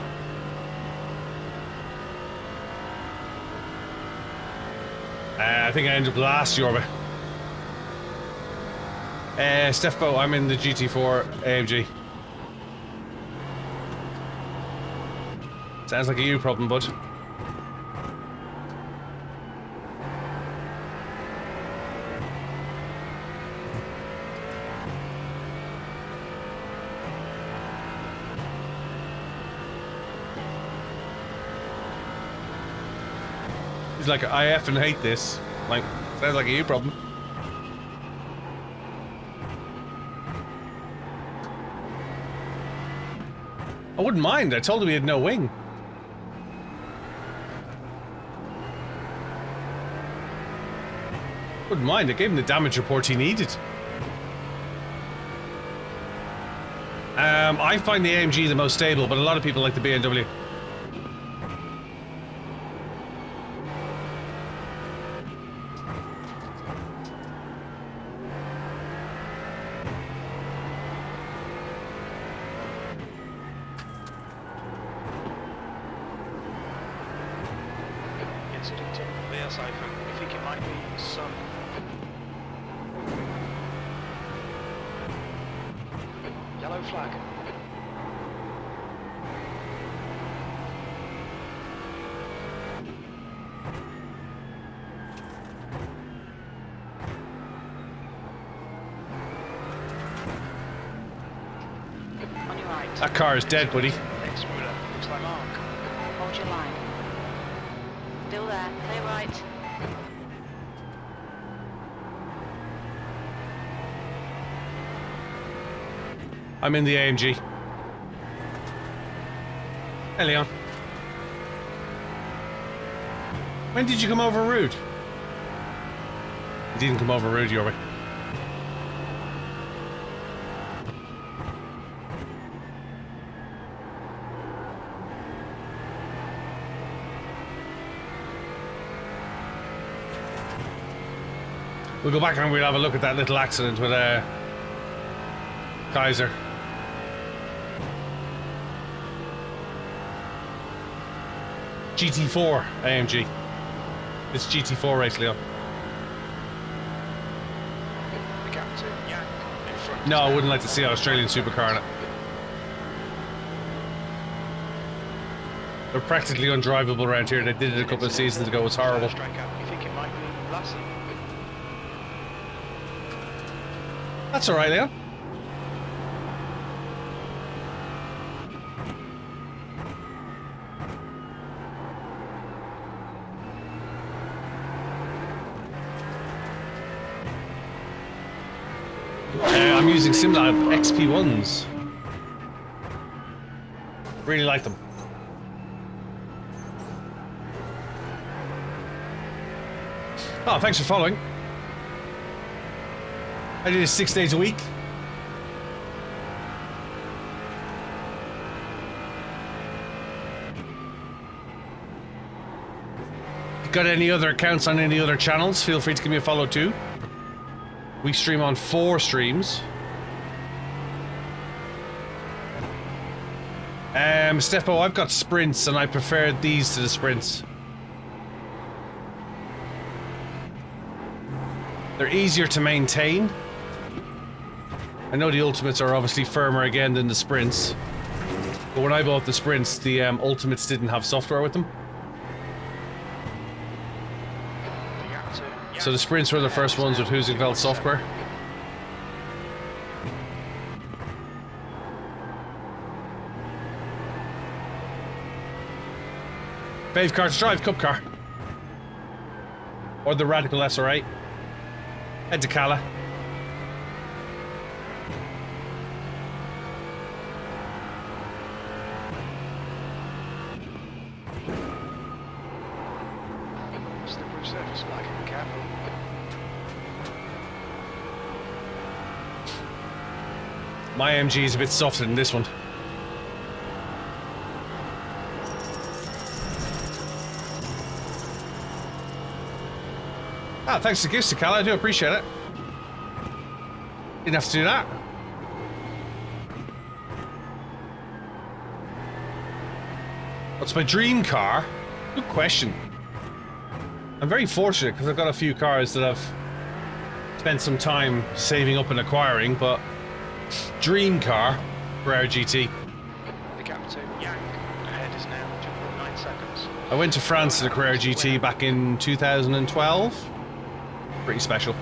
I think I ended up last, Yorba. Stefbo, I'm in the GT4 AMG. Sounds like a you problem, bud. He's like, I effing hate this. Like, sounds like a you problem. I wouldn't mind. I told him he had no wing. Wouldn't mind. I gave him the damage report he needed. I find the AMG the most stable, but a lot of people like the BMW. accident in Leersiphon. We think it might be Sun. Yellow flag. On your right. That car is dead, buddy. Next ruler. Looks like Mark. Hold your line. Still there. Clear right. I'm in the AMG. Hey, Leon. When did you come over Rude? You didn't come over Rude, Yorby. We'll go back and we'll have a look at that little accident with Kaiser. GT4 AMG. It's GT4 race, Leon. The captain, Yang, in front. No, I wouldn't like to see an Australian supercar in it. They're practically undrivable around here. They did it a couple of seasons ago. It's horrible. Strikeout. We think it might be Lassie. That's alright, Leon. I'm using SimLab XP1s. Really like them. Oh, thanks for following. I did it 6 days a week. If you got any other accounts on any other channels, feel free to give me a follow too. We stream on 4 streams. Steppo, I've got sprints and I prefer these to the sprints. They're easier to maintain. I know the Ultimates are obviously firmer again than the Sprints. But when I bought the Sprints, the Ultimates didn't have software with them. So the Sprints were the first ones with Husingfeld software. Fave car to drive, Cup car. Or the Radical SR8. Head to Cala. Slippery surface, flag. Careful. My MG is a bit softer than this one. Ah, thanks for the gifts to Cal, I do appreciate it. Didn't have to do that. What's my dream car? Good question. I'm very fortunate because I've got a few cars that I've spent some time saving up and acquiring, but dream car, Carrera GT. The captain, Yang, ahead is now 2.9 seconds. I went to France in a Carrera GT back in 2012. Pretty special.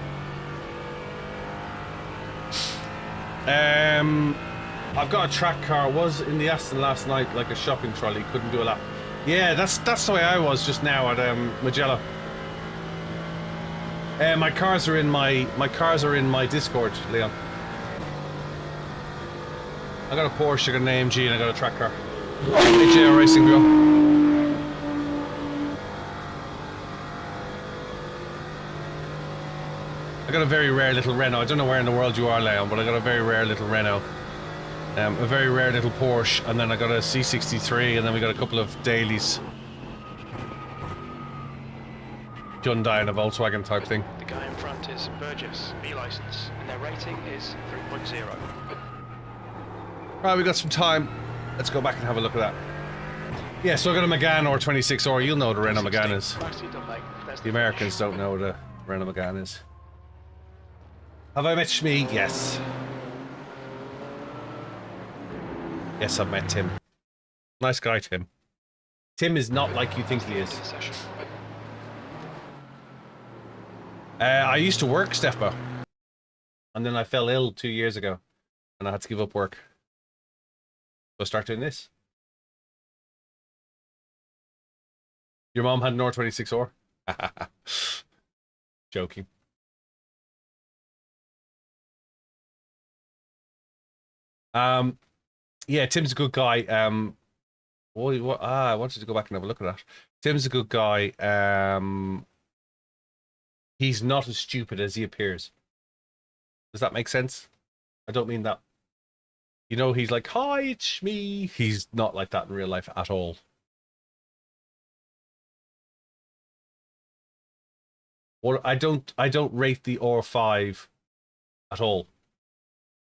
I've got a track car. I was in the Aston last night, like a shopping trolley. Couldn't do a lap. Yeah, that's the way I was just now at Mugello. My cars are in my Discord, Leon. I got a Porsche, I got an AMG, and I got a track car. Hey, iRACIng, bro. I got a very rare little Renault. I don't know where in the world you are, Leon, but I got a very rare little Renault. A very rare little Porsche, and then I got a C63, and then we got a couple of dailies. Hyundai and a Volkswagen type thing. The guy in front is Burgess, B license, and their rating is 3.0. Right, we got some time. Let's go back and have a look at that. Yeah, so I got a Megane or 26R. You'll know what a Renault Megane is. Nicely done, mate. There's The Americans finish. don't know what a Renault Megane is. Have I met Shmi? Yes. Yes, I've met Tim. Nice guy, Tim. Tim is not like you think he is. Session. I used to work, Stefbo. And then I fell ill 2 years ago. And I had to give up work. So I start doing this. Your mom had an R26R? Joking. Yeah, Tim's a good guy. I wanted to go back and have a look at that. Tim's a good guy. He's not as stupid as he appears. Does that make sense? I don't mean that. You know, he's like, hi, it's me. He's not like that in real life at all. Well, I don't rate the R5 at all.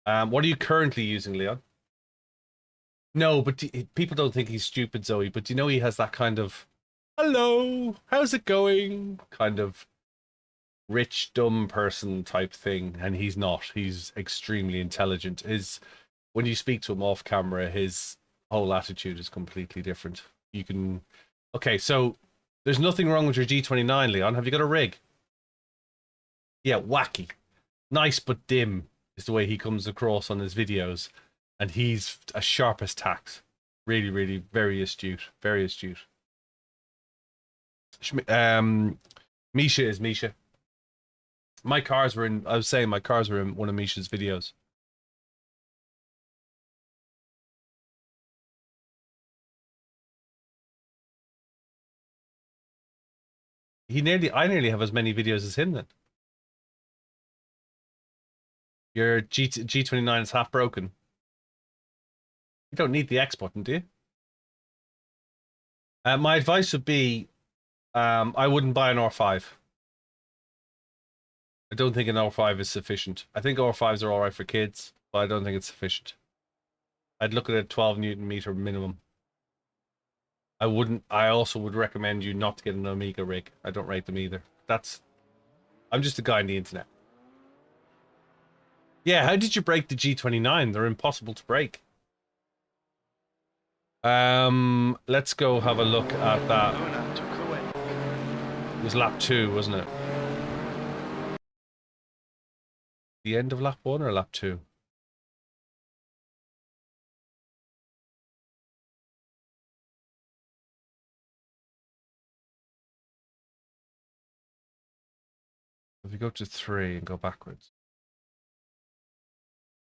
What are you currently using, Leon? No, but people don't think he's stupid, Zoe. But you know, he has that kind of, hello, how's it going? Kind of rich, dumb person type thing. And he's not. He's extremely intelligent. When you speak to him off camera, his whole attitude is completely different. You can, okay, so there's nothing wrong with your G29, Leon. Have you got a rig? Yeah, wacky. Nice but dim is the way he comes across on his videos. And he's as sharp as tacks. Really, really very astute. Very astute. Misha is Misha. My cars were in one of Misha's videos. I nearly have as many videos as him then. Your G29 is half broken. You don't need the X button, do you? My advice would be, I wouldn't buy an R5. I don't think an R5 is sufficient. I think R5s are alright for kids, but I don't think it's sufficient. I'd look at a 12 Newton meter minimum. I also would recommend you not to get an Omega rig. I don't rate them either. I'm just a guy on the internet. Yeah, how did you break the G29? They're impossible to break. Let's go have a look at that. It was lap 2, wasn't it? The end of lap 1 or lap 2? If you go to 3 and go backwards.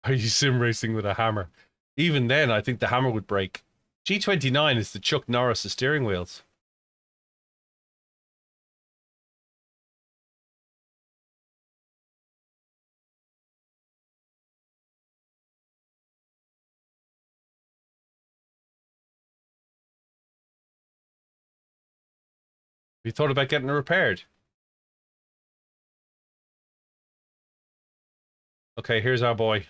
Are you sim racing with a hammer? Even then, I think the hammer would break. G29 is the Chuck Norris of steering wheels. Have you thought about getting it repaired? Okay, here's our boy.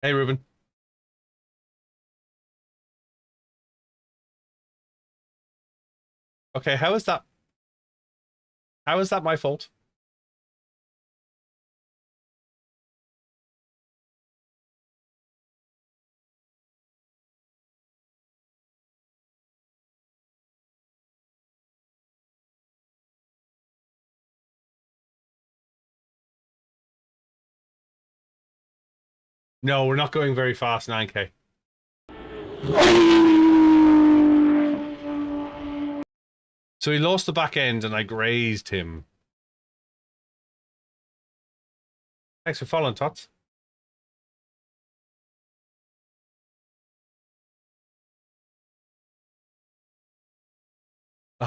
Hey, Ruben. Okay, how is that? How is that my fault? No, we're not going very fast, 9K. So he lost the back end and I grazed him. Thanks for following, Tots.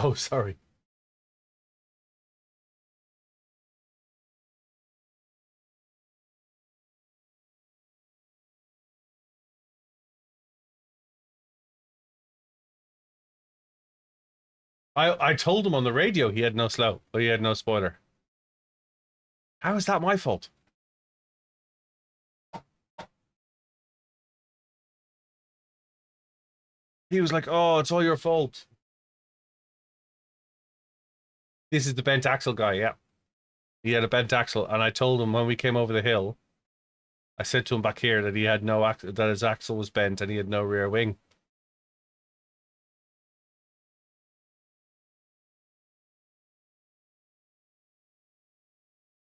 Oh, sorry. I told him on the radio he had no slow, but he had no spoiler. How is that my fault? He was like, "Oh, it's all your fault." This is the bent axle guy, yeah. He had a bent axle, and I told him when we came over the hill, I said to him back here that he had no that his axle was bent and he had no rear wing.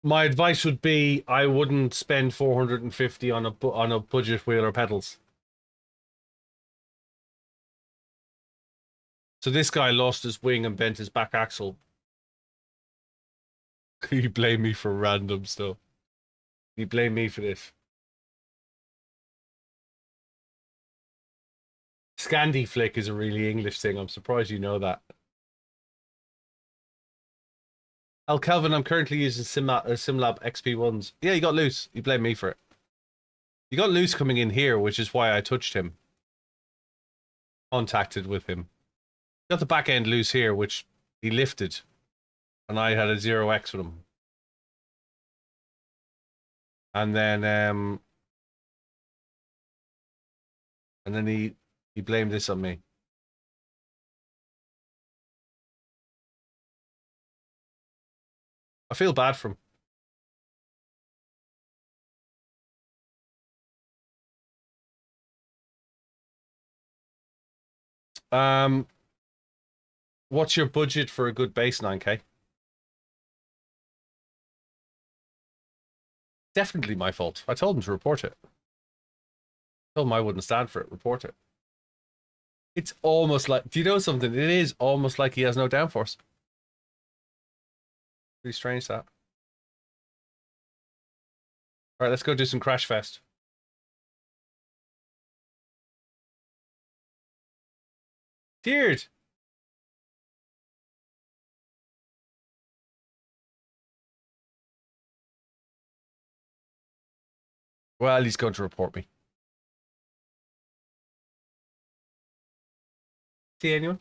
My advice would be I wouldn't spend 450 on a budget wheel or pedals. So this guy lost his wing and bent his back axle. He blamed me for random stuff. He blamed me for this. Scandi flick is a really English thing. I'm surprised you know that. Al Kelvin, I'm currently using SimLab XP1s. Yeah, he got loose. He blamed me for it. He got loose coming in here, which is why I touched him. Contacted with him. Got the back end loose here, which he lifted. And I had a 0x with him. And then he blamed this on me. I feel bad for him. What's your budget for a good base 9K? Definitely my fault. I told him to report it. I told him I wouldn't stand for it. Report it. It's almost like, do you know something? It is almost like he has no downforce. Pretty strange that. All right, let's go do some Crash Fest. Tiered. Well, he's going to report me. See anyone?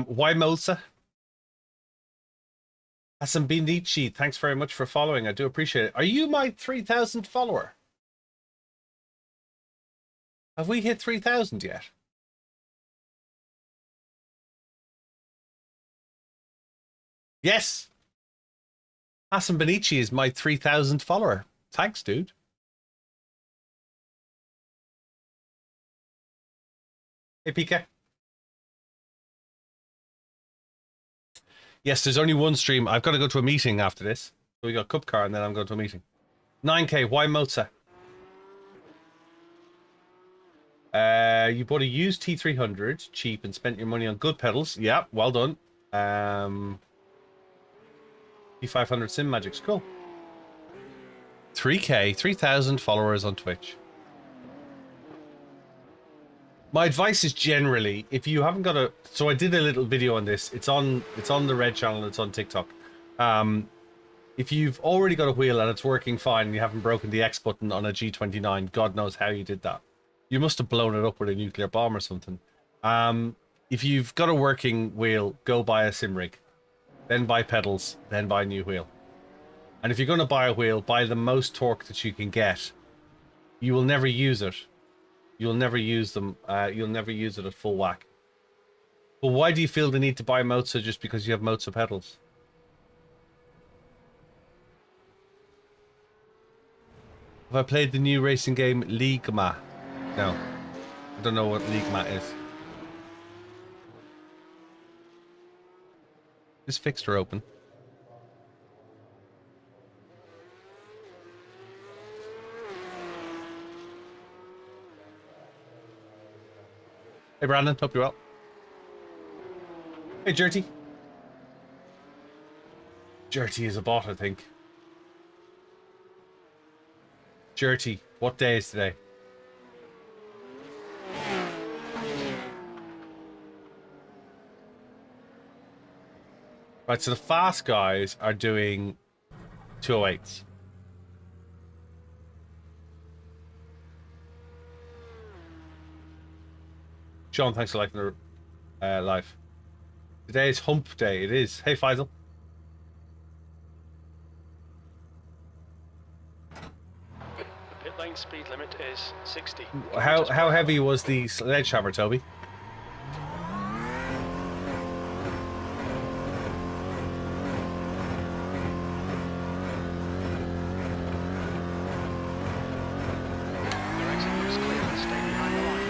Why Mosa? Hassan Binichi, thanks very much for following. I do appreciate it. Are you my 3,000th follower? Have we hit 3,000 yet? Yes. Hassan Benici is my 3,000th follower. Thanks, dude. Hey, PK. Yes, there's only one stream. I've got to go to a meeting after this. So we got Cup Car and then I'm going to a meeting. 9K, why Moza? You bought a used T300, cheap, and spent your money on good pedals. Yeah, well done. T500 Sim Magics, cool. 3K, 3,000 followers on Twitch. My advice is generally, if you haven't got a... So I did a little video on this. It's on the Red channel. It's on TikTok. If you've already got a wheel and it's working fine and you haven't broken the X button on a G29, God knows how you did that. You must have blown it up with a nuclear bomb or something. If you've got a working wheel, go buy a sim rig. Then buy pedals. Then buy a new wheel. And if you're going to buy a wheel, buy the most torque that you can get. You will never use it. You'll never use them. You'll never use it at full whack. But why do you feel the need to buy Moza just because you have Moza pedals? Have I played the new racing game Ligma? No. I don't know what Ligma is. Is Fixter open? Hey Brandon, hope you're well. Hey Jerty. Jerty is a bot, I think. Jerty, What day is today? Right, so the fast guys are doing 208s. Sean, thanks for liking the live. Today is hump day. It is. Hey, Faisal. The pit lane speed limit is 60. How heavy was the sledgehammer, Toby? Your exit looks clear. Stay behind the line.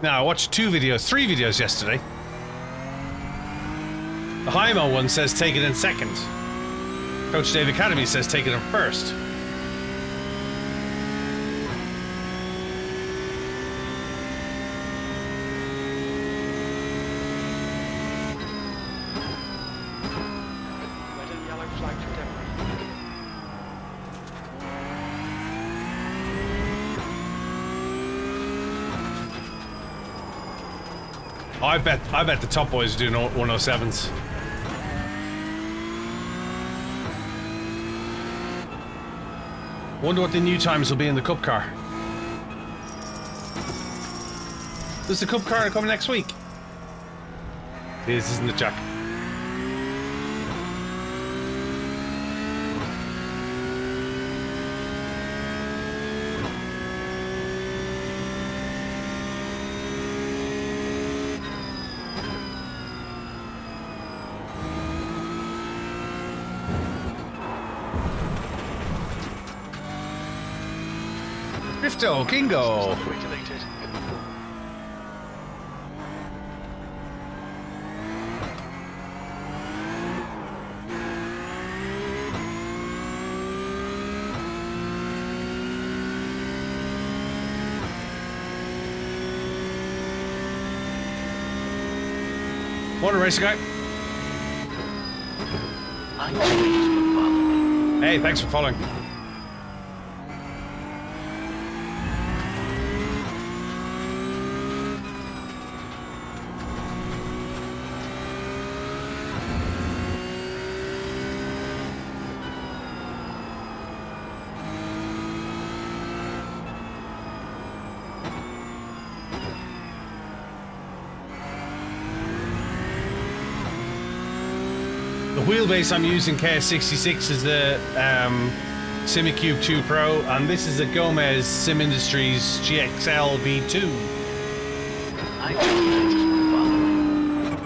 Now, I watched three videos yesterday. The Hymo one says take it in second. Coach Dave Academy says take it in first. Red and yellow flag for debris. I bet the top boys are doing 107s. Wonder what the new times will be in the Cup car. Does the Cup car come next week? It is, isn't it, Jack? Rifto, Kingo. Software deleted. Morning, racer guy. I'm pleased with following. Hey, thanks for following. The wheelbase I'm using, KS66, is the Simicube 2 Pro, and this is a Gomez Sim Industries GXL V2. I'm pleased with following.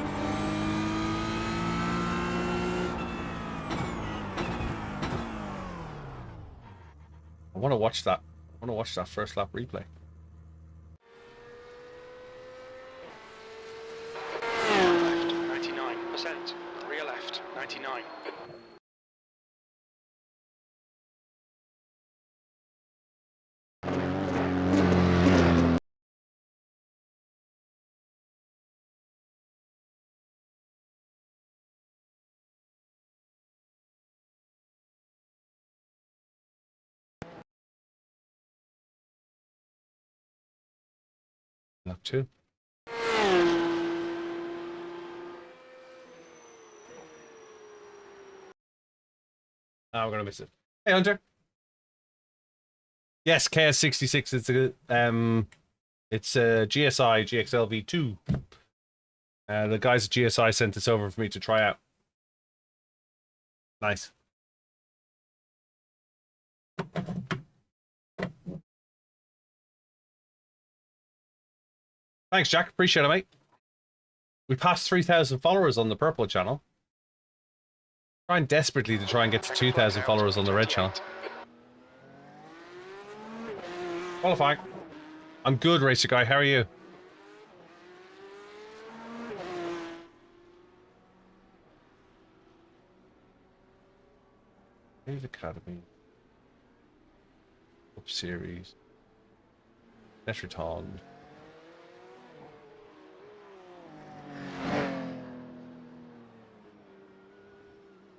I want to watch that. I want to watch that first lap replay. Left, 99%. Rear left, 99. Lap 2. Oh, we're gonna miss it. Hey, Hunter. Yes, KS66. It's a GSI GXL V2. The guys at GSI sent this over for me to try out. Nice. Thanks, Jack. Appreciate it, mate. We passed 3,000 followers on the purple channel. Trying desperately to try and get to 2,000 followers on the red channel. Qualifying. I'm good, racer guy. How are you? Dave Academy. series. SNETTERTON.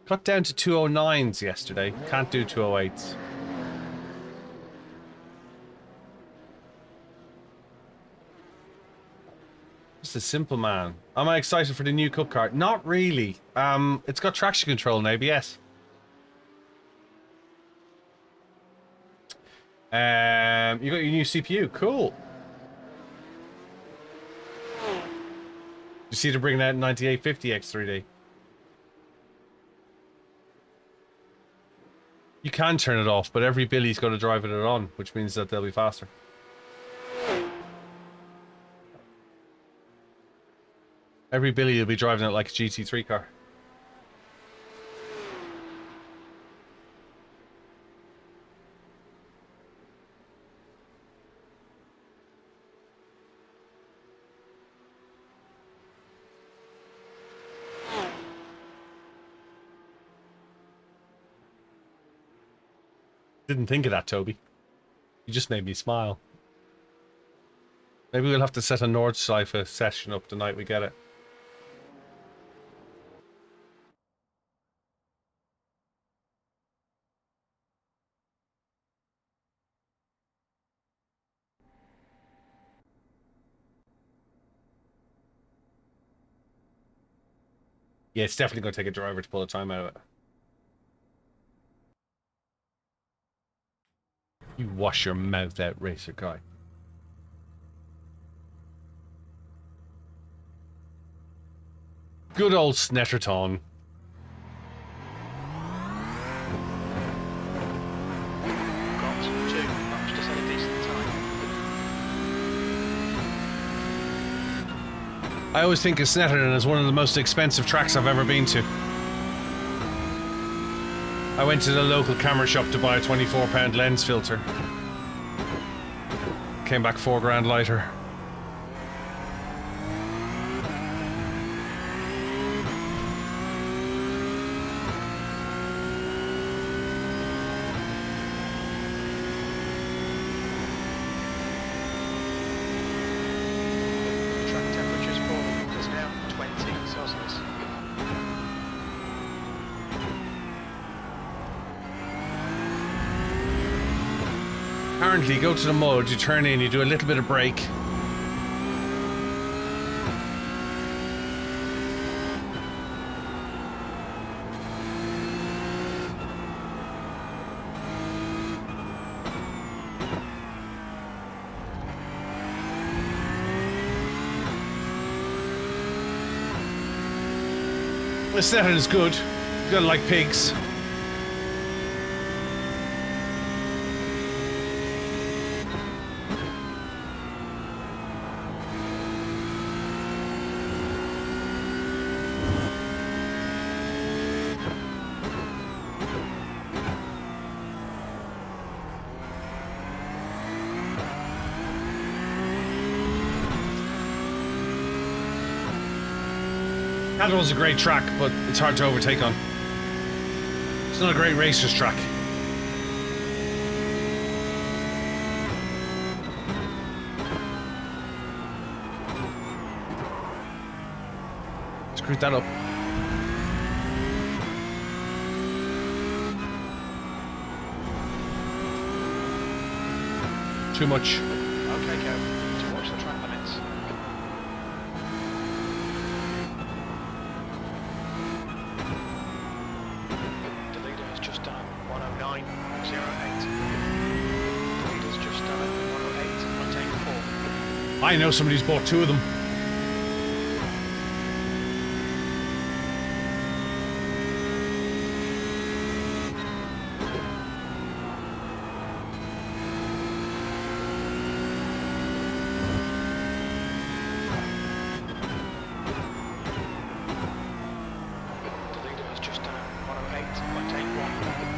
Cut down to 209s yesterday. Can't do 208s. Just a simple man. Am I excited for the new Cup car? Not really. It's got traction control and ABS. You got your new CPU. Cool. You see they're bringing out 9850 X3D. You can turn it off, but every Billy's got to drive it on, which means that they'll be faster. Every Billy will be driving it like a GT3 car. Didn't think of that, Toby. You just made me smile. Maybe we'll have to set a Nordschleife session up the night we get it. Yeah, it's definitely going to take a driver to pull the time out of it. You wash your mouth out, racer guy. Good old SNETTERTON. Got two. That's just had a decent time. I always think of Snetterton as one of the most expensive tracks I've ever been to. I went to the local camera shop to buy a £24 lens filter. Came back £4 lighter. Track temperature's falling. It's now 20 Celsius. Apparently, you go to the mud, you turn in, you do a little bit of brake. The setting is good. You gotta like pigs. Cadwell's a great track, but it's hard to overtake on. It's not a great racer's track. Screwed that up. Too much. Okay, go. To watch the track limits. The leader has just done 109.08. The leader's just done 108.84. I know somebody who's bought two of them. The leader has just done 108.81.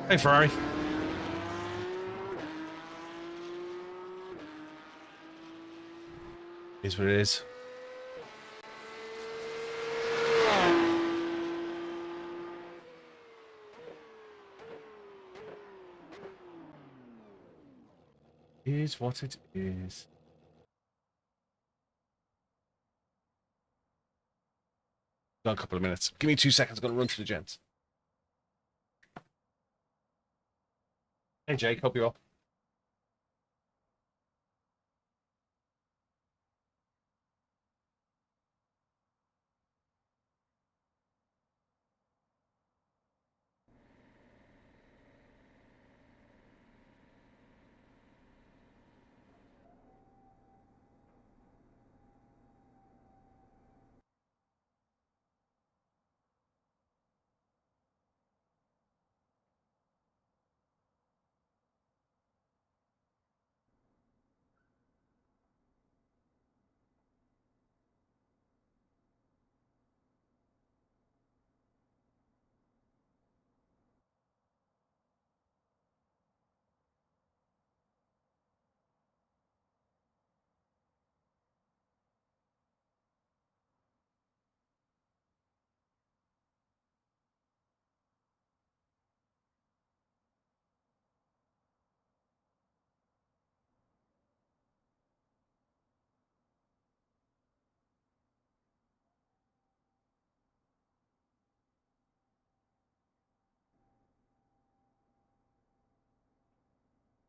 Hey, Ferrari. Is what it is. Is what it is. Got a couple of minutes. Give me 2 seconds. I'm going to run to the gents. Hey, Jake. Hope you're well.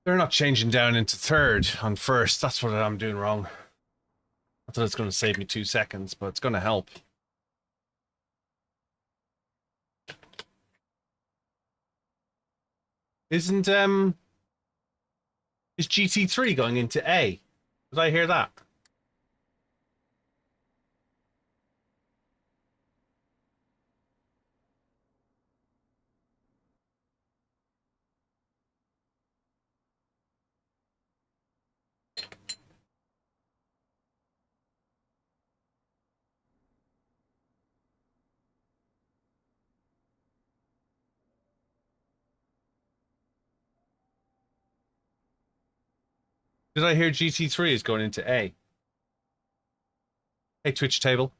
They're not changing down into third on first. That's what I'm doing wrong. I thought it's going to save me 2 seconds, but it's going to help. Isn't is GT3 going into A? Did I hear that? Did I hear GT3 is going into A? Hey, Twitch table.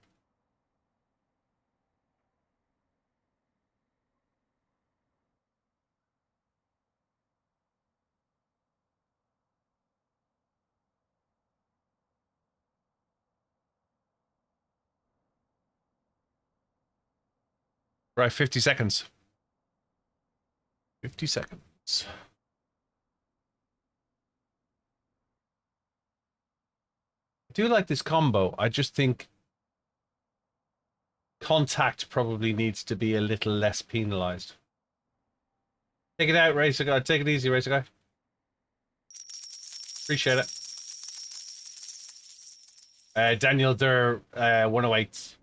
Right, 50 seconds. 50 seconds. I do like this combo. I just think contact probably needs to be a little less penalized. Take it out, racer guy. Take it easy, racer guy. Appreciate it. Daniel, they're 108s.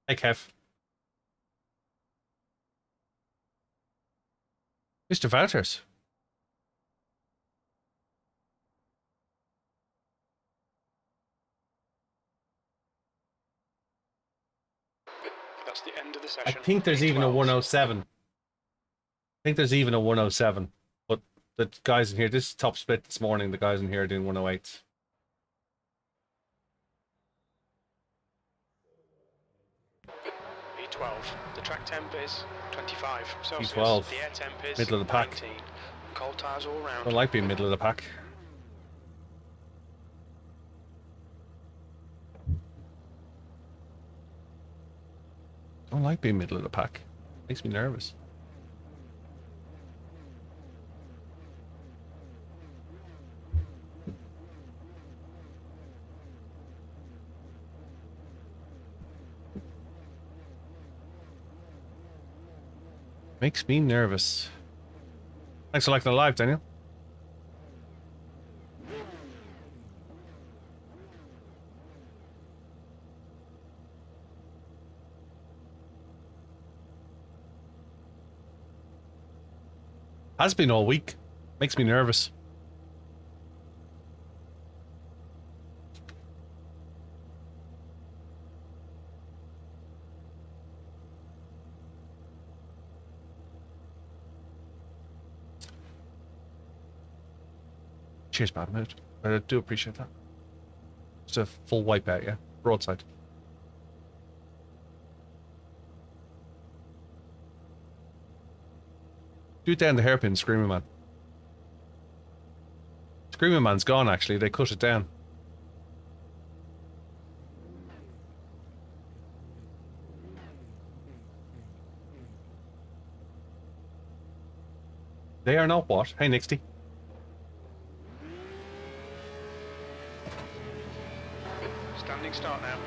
Hey, Kev. Mr. Wouters. That's the end of the I session. think there's even a 12. 107. I think there's even a 107. But the guys in here, this is top split this morning. The guys in here are doing 108s. E12. The track temp is 25 Celsius. E12. The air temp is Middle of the pack. 19. Cold tires all round. Don't like being middle of the pack. Don't like being middle of the pack. Makes me nervous. Makes me nervous. Thanks for liking the live, Daniel. Has been all week. Makes me nervous. Cheers, bad mood. I do appreciate that. It's a full wipeout, yeah? Broadside. Do it down the hairpin, Screaming Man. Screaming Man's gone, actually. They cut it down. They are not what? Hey, Nixty. Standing start now.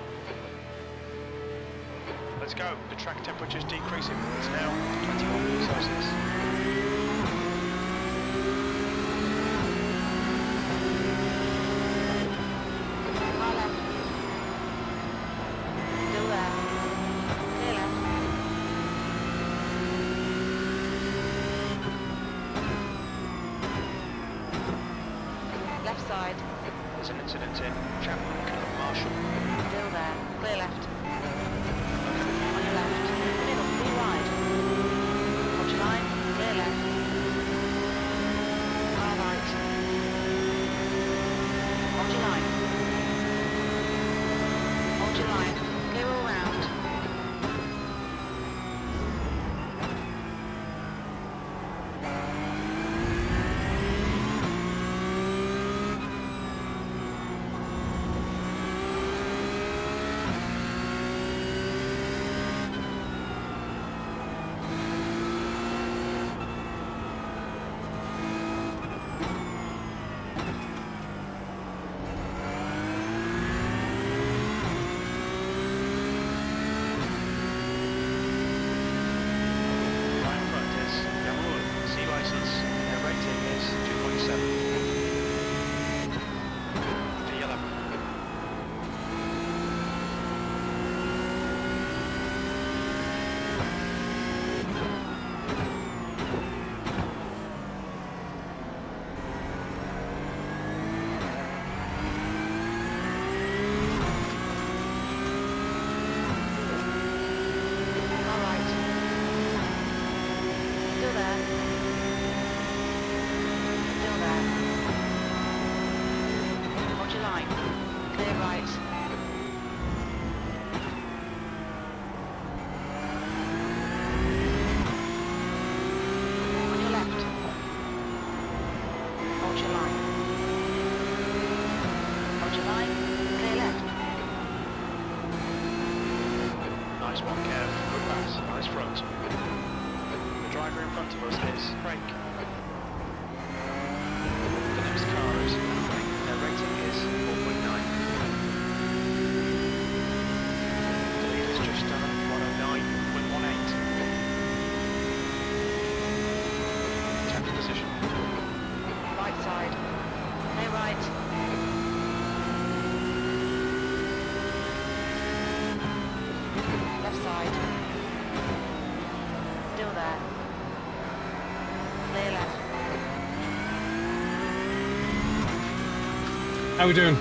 Let's go. The track temperature's decreasing. It's now 21 Celsius. Far left. Still there. Clear left. Left side. There's an incident in Chapman, Marshall. Still there. Clear left. On your left. Middle. Be wide. Watch your line. Clear left. Far right. Watch your line. Hold your line. Clear all round. Right in front is Yamun. C license. Their rating is 2.7. To your left. Far right. Still there. Still there. Watch your line. Clear right. On your left. Hold your line. Hold your line. Clear left. Nice one, Kev. Good pass. Nice front. The driver in front of us is brake. The next car is brake. Their rating is 4.9. The lead is just done 109.18. 10th position. Right side. Clear right. Left side. Still there. Clear left. How we doing?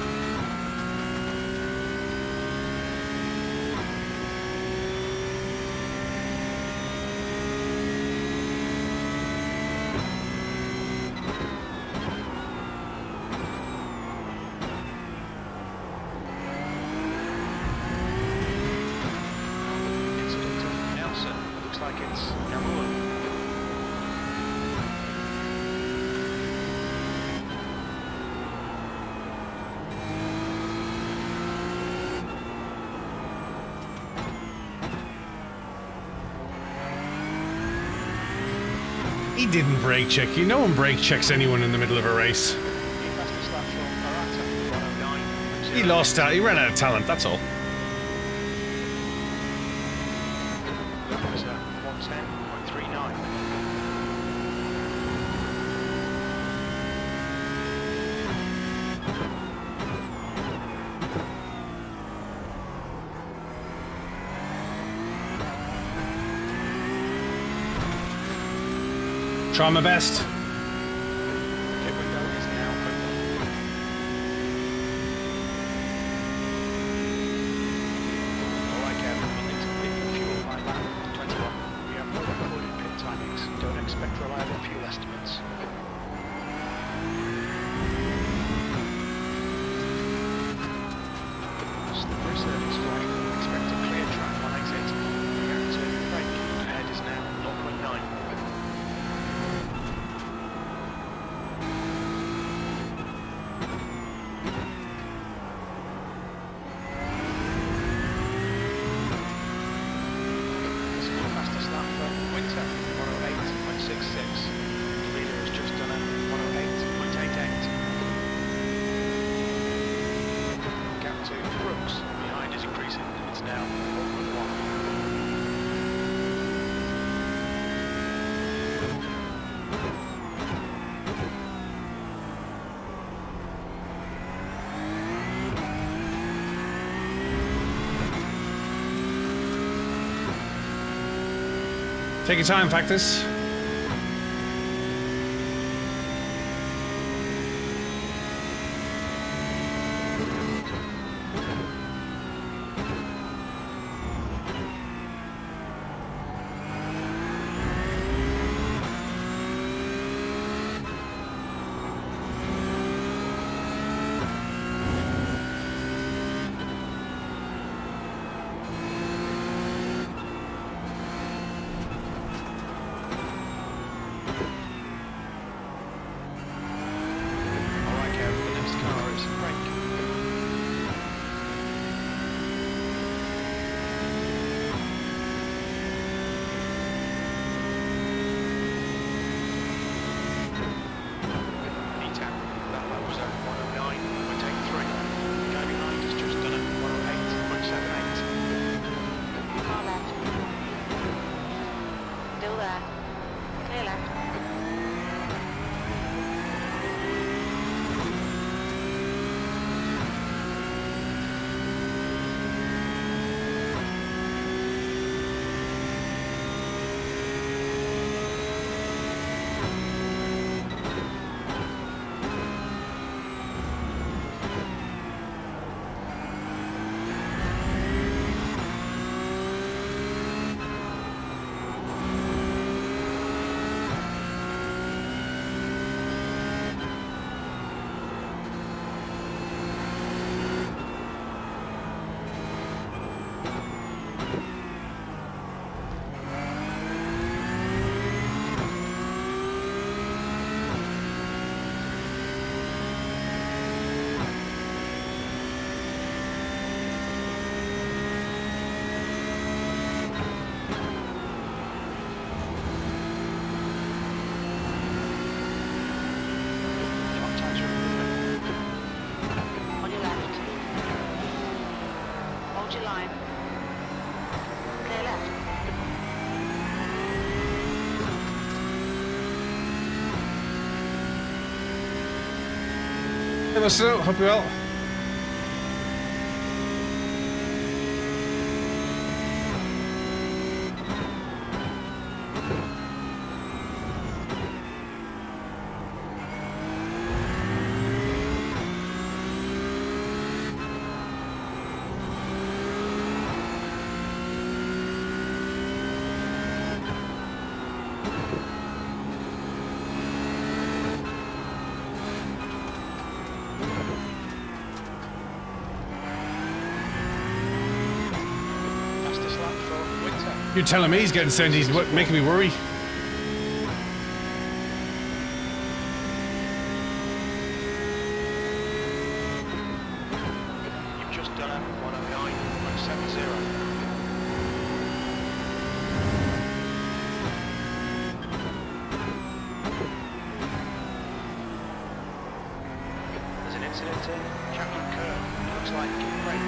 Incident in Nelson. Looks like it's Yamun. He didn't brake check you. No one brake checks anyone in the middle of a race. New fastest lap from Arata, 109. He lost out. He ran out of talent, that's all. That was 110.39. Try my best. Pit window is now open. Alright, Kev, we'll need to pit for fuel by lap 21. We have no recorded pit timings. Don't expect reliable fuel estimates. It's now 1. Take your time, Factus. Hey, Mr. Hope you're well. You're telling me he's getting sent, he's making me worry. You've just done a 109.70. There's an incident in Chapman Curve. It looks like a brake.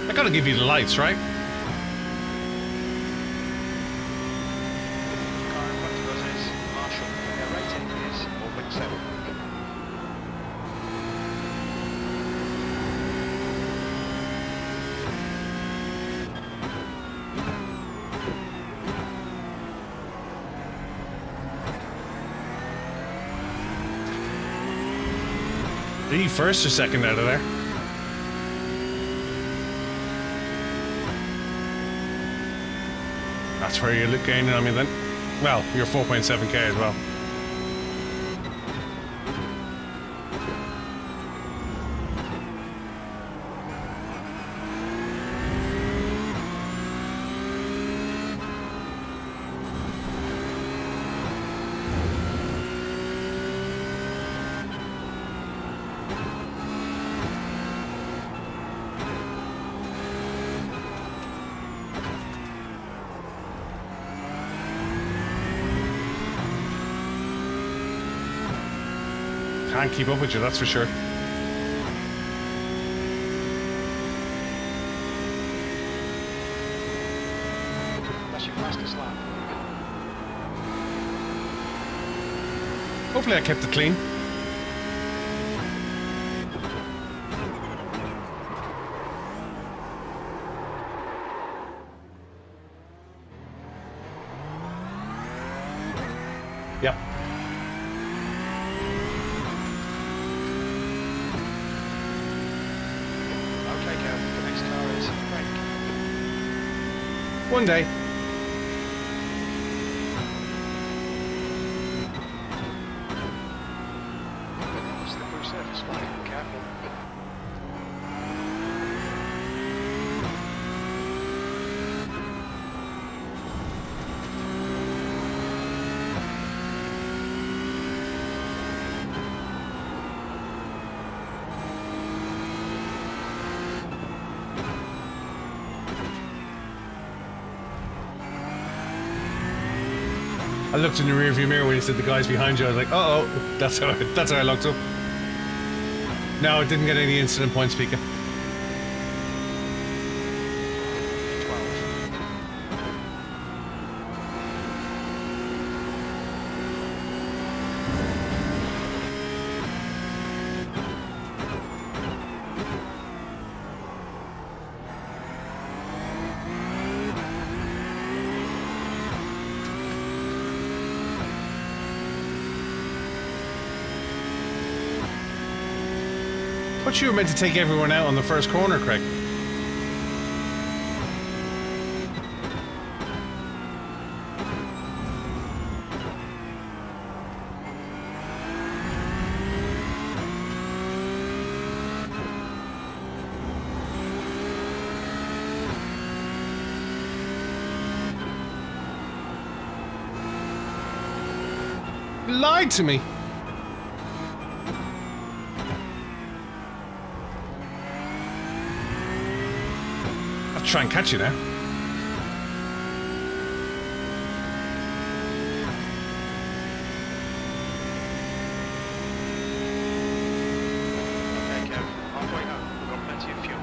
I gotta give you the lights, right? Car in front of us is Marshall. Their rating is 4.7. Are you first or second out of there? That's where you're gaining on me then. Well, you're 4.7k as well. Can't keep up with you, that's for sure. That's your fastest lap. Hopefully I kept it clean. Yep. Okay, Kev, the next car is Frank. One day. Slippery surface, Frank. Careful. I looked in the rearview mirror when you said the guys behind you. I was like, uh-oh, that's how I looked up. No, it didn't get any incident points, speaking. 12. But you were meant to take everyone out on the first corner, Craig. You lied to me. I'll try and catch you now. Okay, Kev, halfway home. We've got plenty of fuel.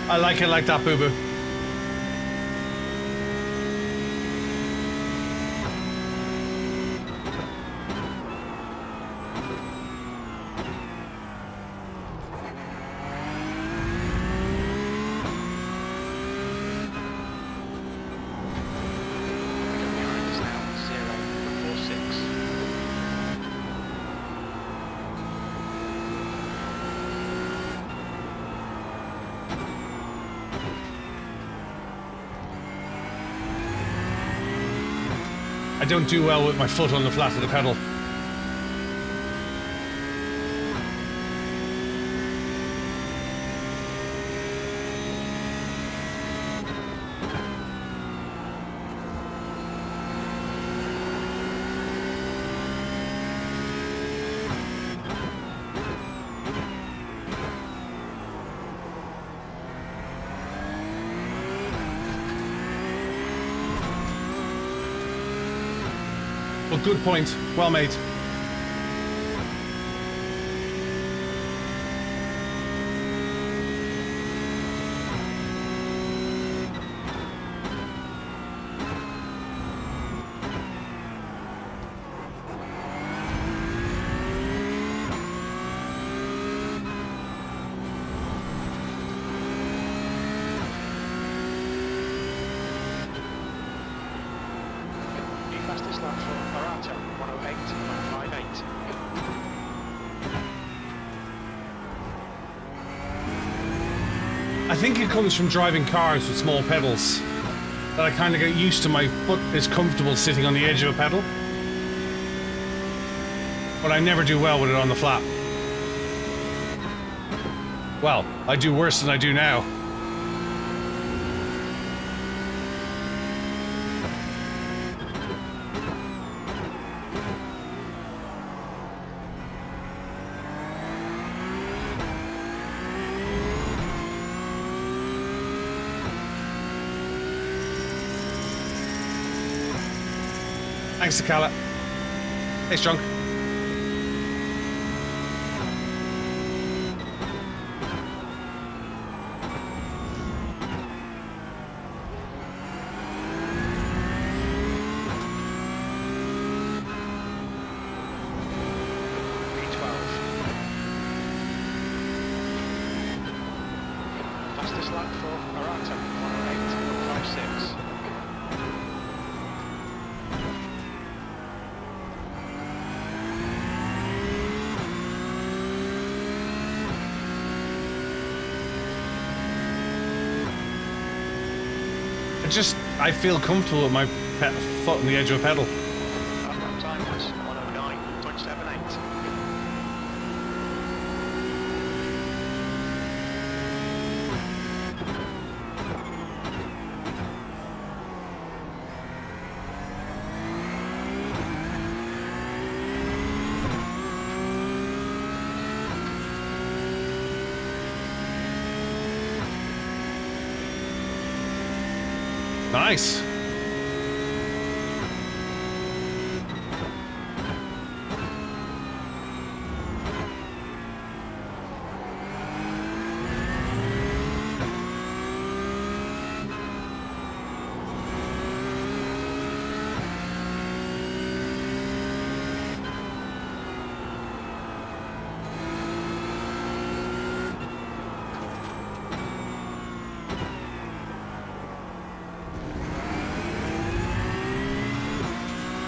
I like it like that, boo-boo. Behind us now, 0.46. I don't do well with my foot on the flat of the pedal. Well, good point. Well made. Fastest lap for PROTO, 108.58. I think it comes from driving cars with small pedals. That I kind of get used to my foot is comfortable sitting on the edge of a pedal. But I never do well with it on the flat. Well, I do worse than I do now. Thanks to Calla. Hey, Strunk. Fastest lap for PROTO, 108.56. I feel comfortable with my foot on the edge of a pedal. Lap time was 109.78. Nice.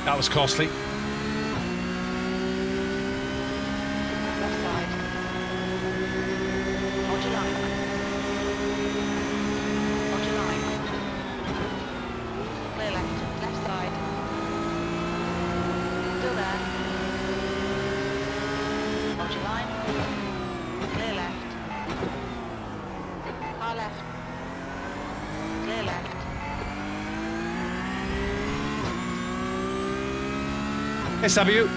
That was costly. Left side. Hold your line. Hold your line. Clear left. Left side. Still there. Hold your line. Clear left. Car left. Clear left. Hey, Sabu.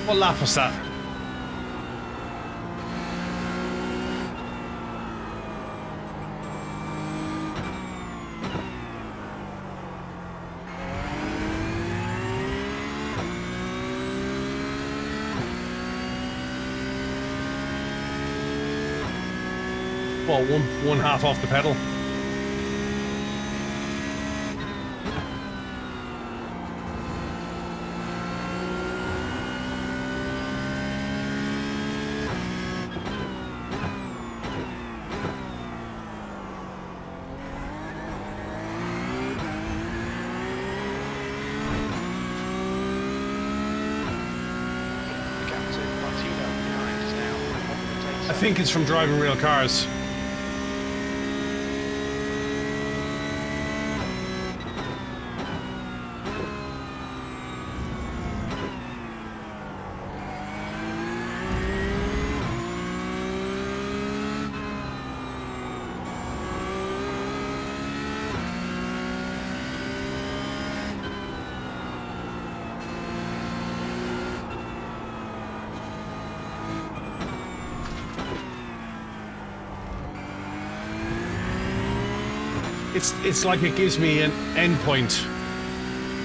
What lap was that? Well, one half off the pedal. The gap to Martino behind is now 1.87. I think it's from driving real cars. It's like it gives me an endpoint.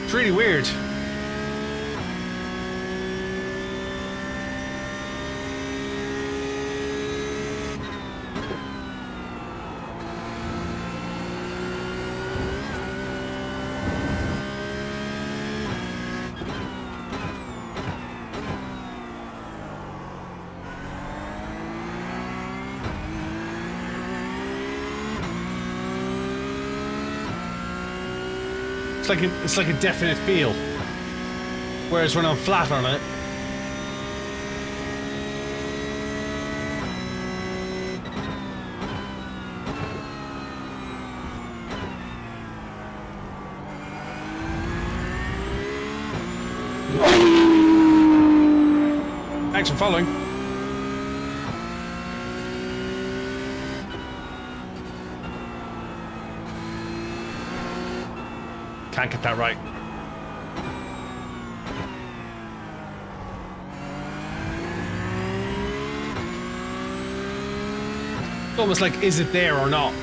It's really weird. It's like a definite feel. Whereas when I'm flat on it, thanks for following. Can't get that right. It's almost like, is it there or not?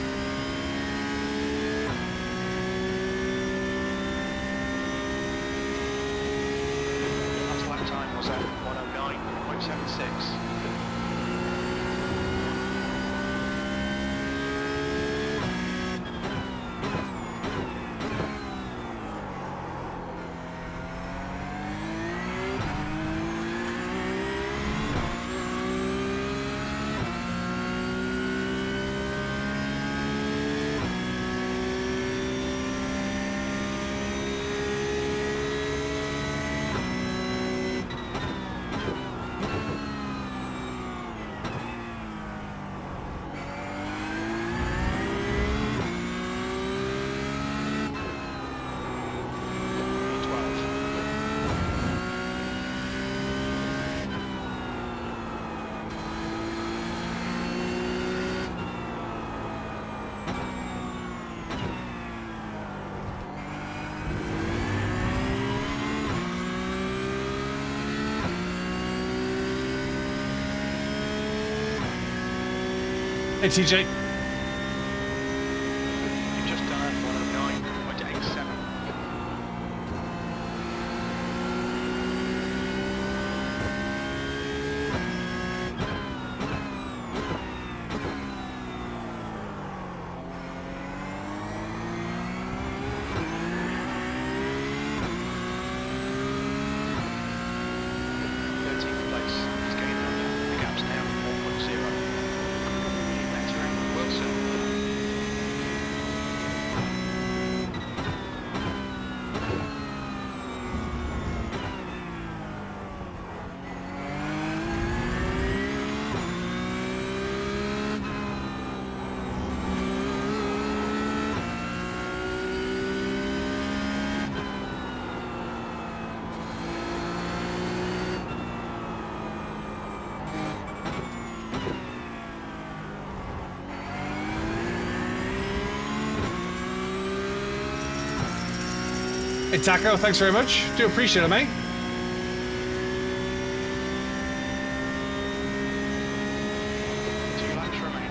Last lap time was at 109.76. Hey TJ. You've just done at 109.87. Hey Taco, thanks very much. Do appreciate it, mate. Two laps remaining.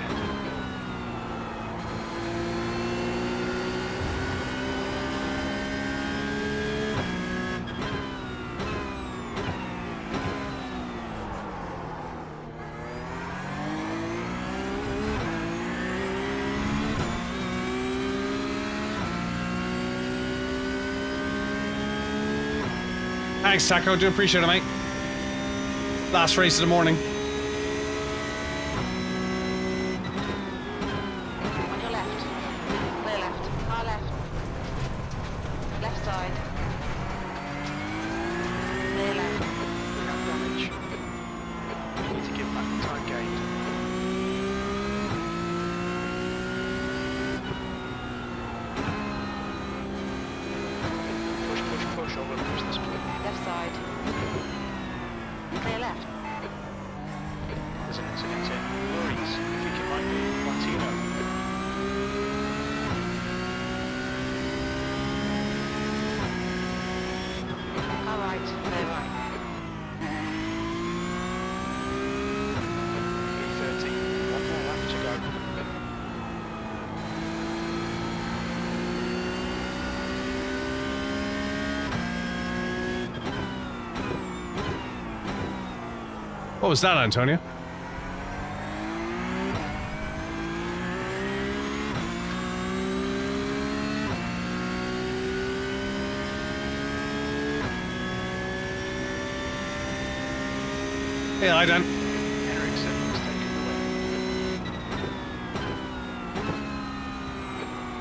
Thanks Taco, do appreciate it, mate. Last race of the morning. On your left. Clear left. Car left. Left side. Clear left. We have damage. We need to give back the time gained. Push, or we'll lose this point. Left side. Clear left. There's an incident in Worries. I think it might be Latino. Car right. Clear right. 3:30. One more lap to go. What was that, Antonio? Hey, I done. Ericsson has taken the lead.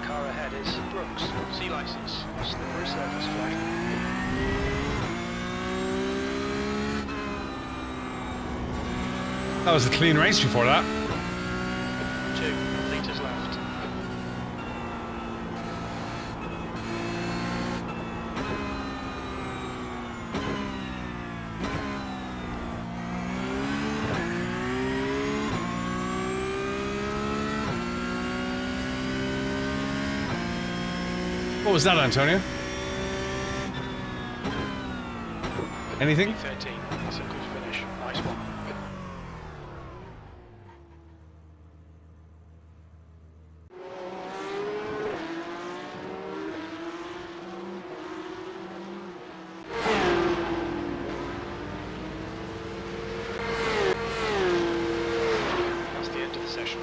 Car ahead is Brooks. See you license. Slippery surface flag. 'That was a clean race before that. 2 litres left. What was that, Antonio? Anything? 13. That's a good finish. Nice one. That's the end of the session.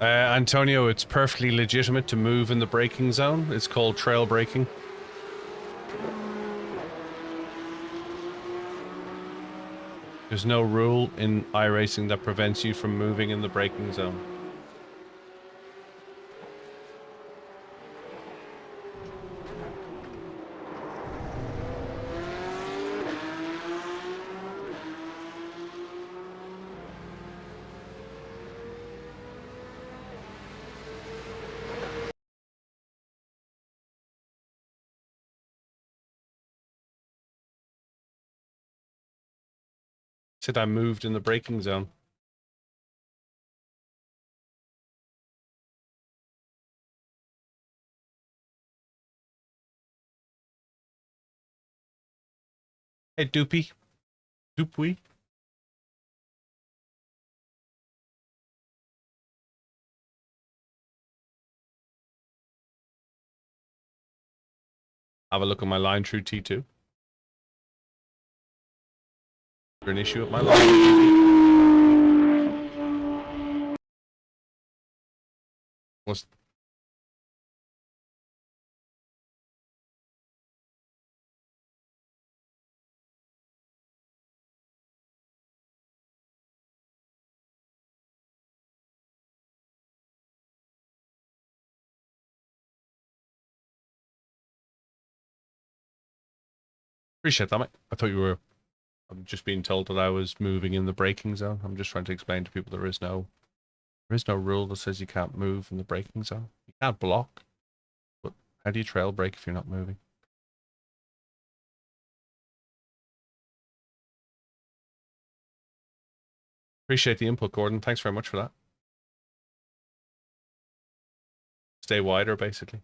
Antonio, it's perfectly legitimate to move in the braking zone. It's called trail braking. There's no rule in iRacing that prevents you from moving in the braking zone. Said I moved in the braking zone. Hey, Doopy. Doopy. Have a look at my line through T2. Is there an issue with my line through T2? What's... Appreciate that, mate. I thought you were... I'm just being told that I was moving in the braking zone. I'm just trying to explain to people there is no rule that says you can't move in the braking zone. You can't block. But how do you trail brake if you're not moving? Appreciate the input, Gordon. Thanks very much for that. Stay wider, basically.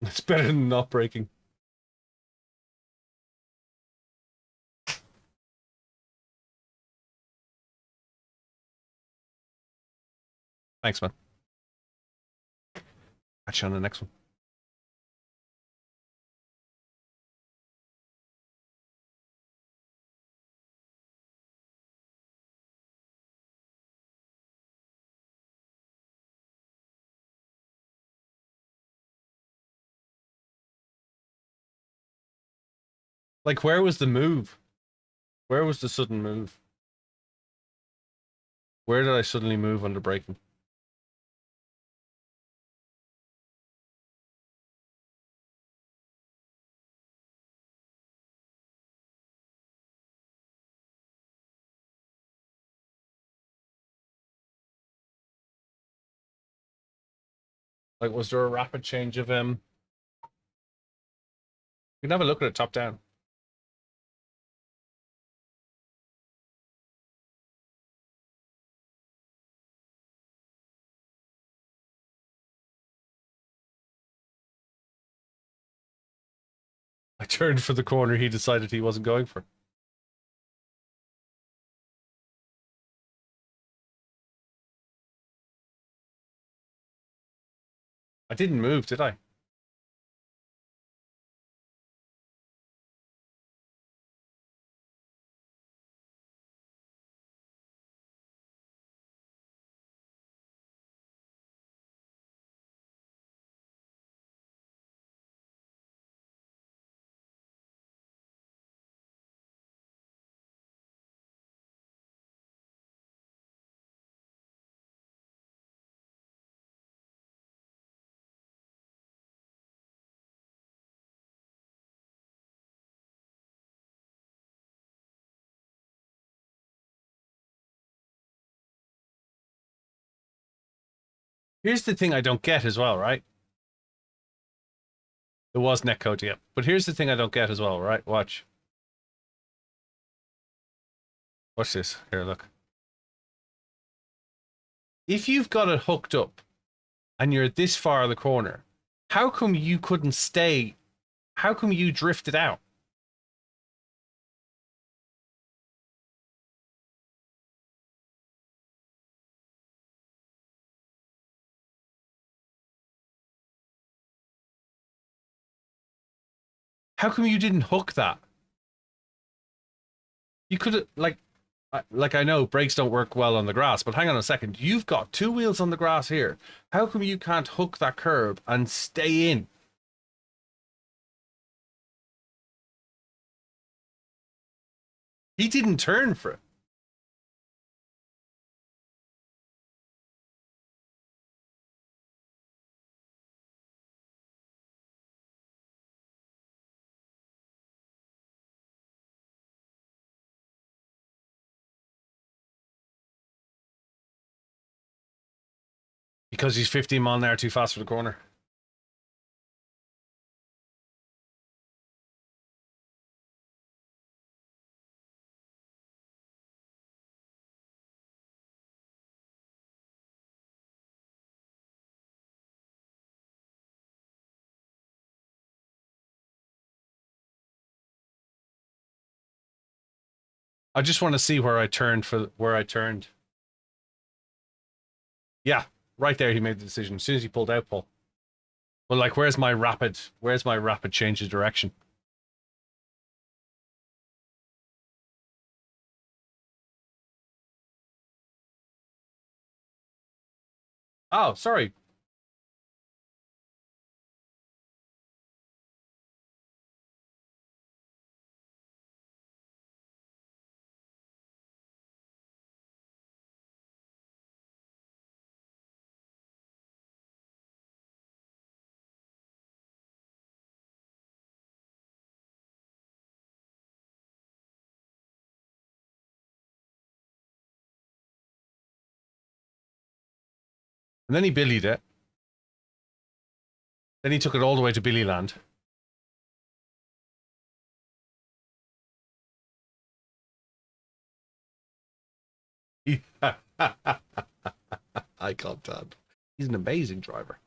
It's better than not braking. Thanks, man. Catch you on the next one. Like, where was the move? Where was the sudden move? Where did I suddenly move under braking? Like, was there a rapid change of You can have a look at it top down. I turned for the corner he decided he wasn't going for. I didn't move, did I? Here's the thing I don't get as well, right? It was netcode, yeah. But here's the thing I don't get as well, right? Watch. Watch this. Here, look. If you've got it hooked up and you're this far of the corner, how come you couldn't stay? How come you drifted out? How come you didn't hook that? You could have, like I know brakes don't work well on the grass, but hang on a second. You've got two wheels on the grass here. How come you can't hook that curb and stay in? He didn't turn for it. Because he's 15 mile an hour too fast for the corner. I just want to see where I turned for where I turned. Yeah, right there he made the decision as soon as he pulled out, Paul. Well, like, where's my rapid change of direction? Oh, sorry. And then he billied it. Then he took it all the way to Billy Land. I can't tell. He's an amazing driver.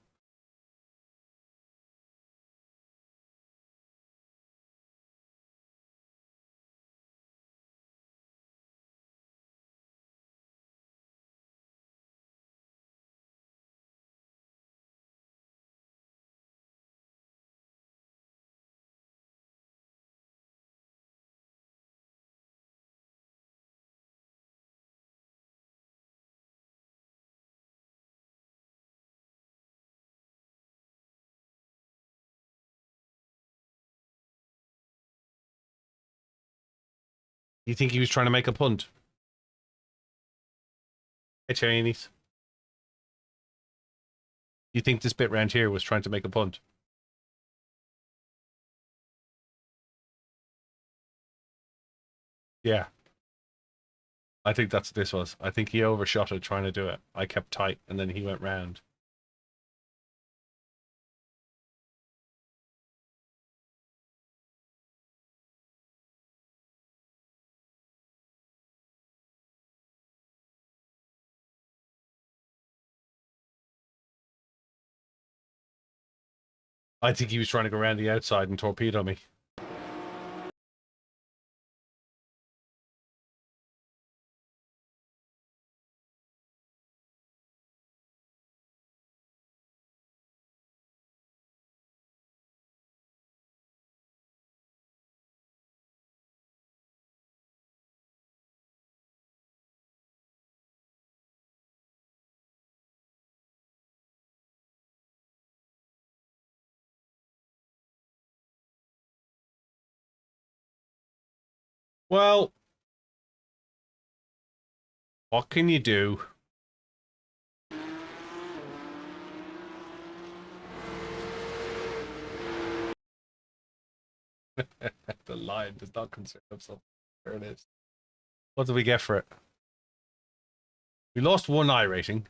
You think he was trying to make a punt? Hey, Chinese. You think this bit round here was trying to make a punt? Yeah. I think that's what this was. I think he overshot it trying to do it. I kept tight and then he went round. I think he was trying to go around the outside and torpedo me. Well, what can you do? The lion does not concern himself. There it is. What did we get for it? We lost 1 I rating,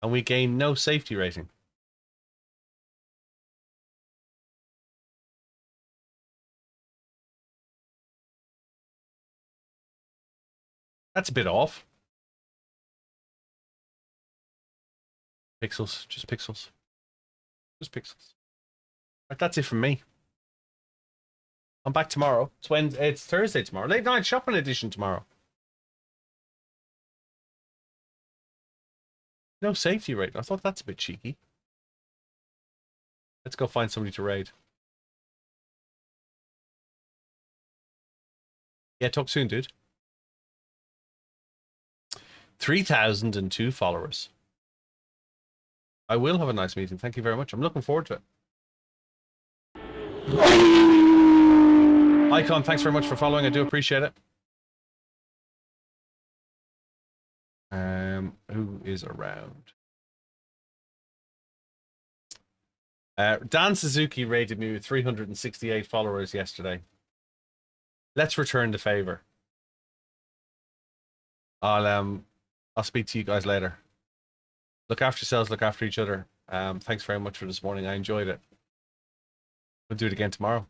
and we gained no safety rating. That's a bit off. Pixels, just pixels. Just pixels. Right, that's it from me. I'm back tomorrow. It's Thursday tomorrow. Late night shopping edition tomorrow. No safety rating. I thought that's a bit cheeky. Let's go find somebody to raid. Yeah, talk soon, dude. 3,002 followers. I will have a nice meeting. Thank you very much. I'm looking forward to it. Icon, thanks very much for following. I do appreciate it. Who is around? Dan Suzuki rated me with 368 followers yesterday. Let's return the favor. I'll speak to you guys later. Look after yourselves, look after each other. Thanks very much for this morning. I enjoyed it. We'll do it again tomorrow.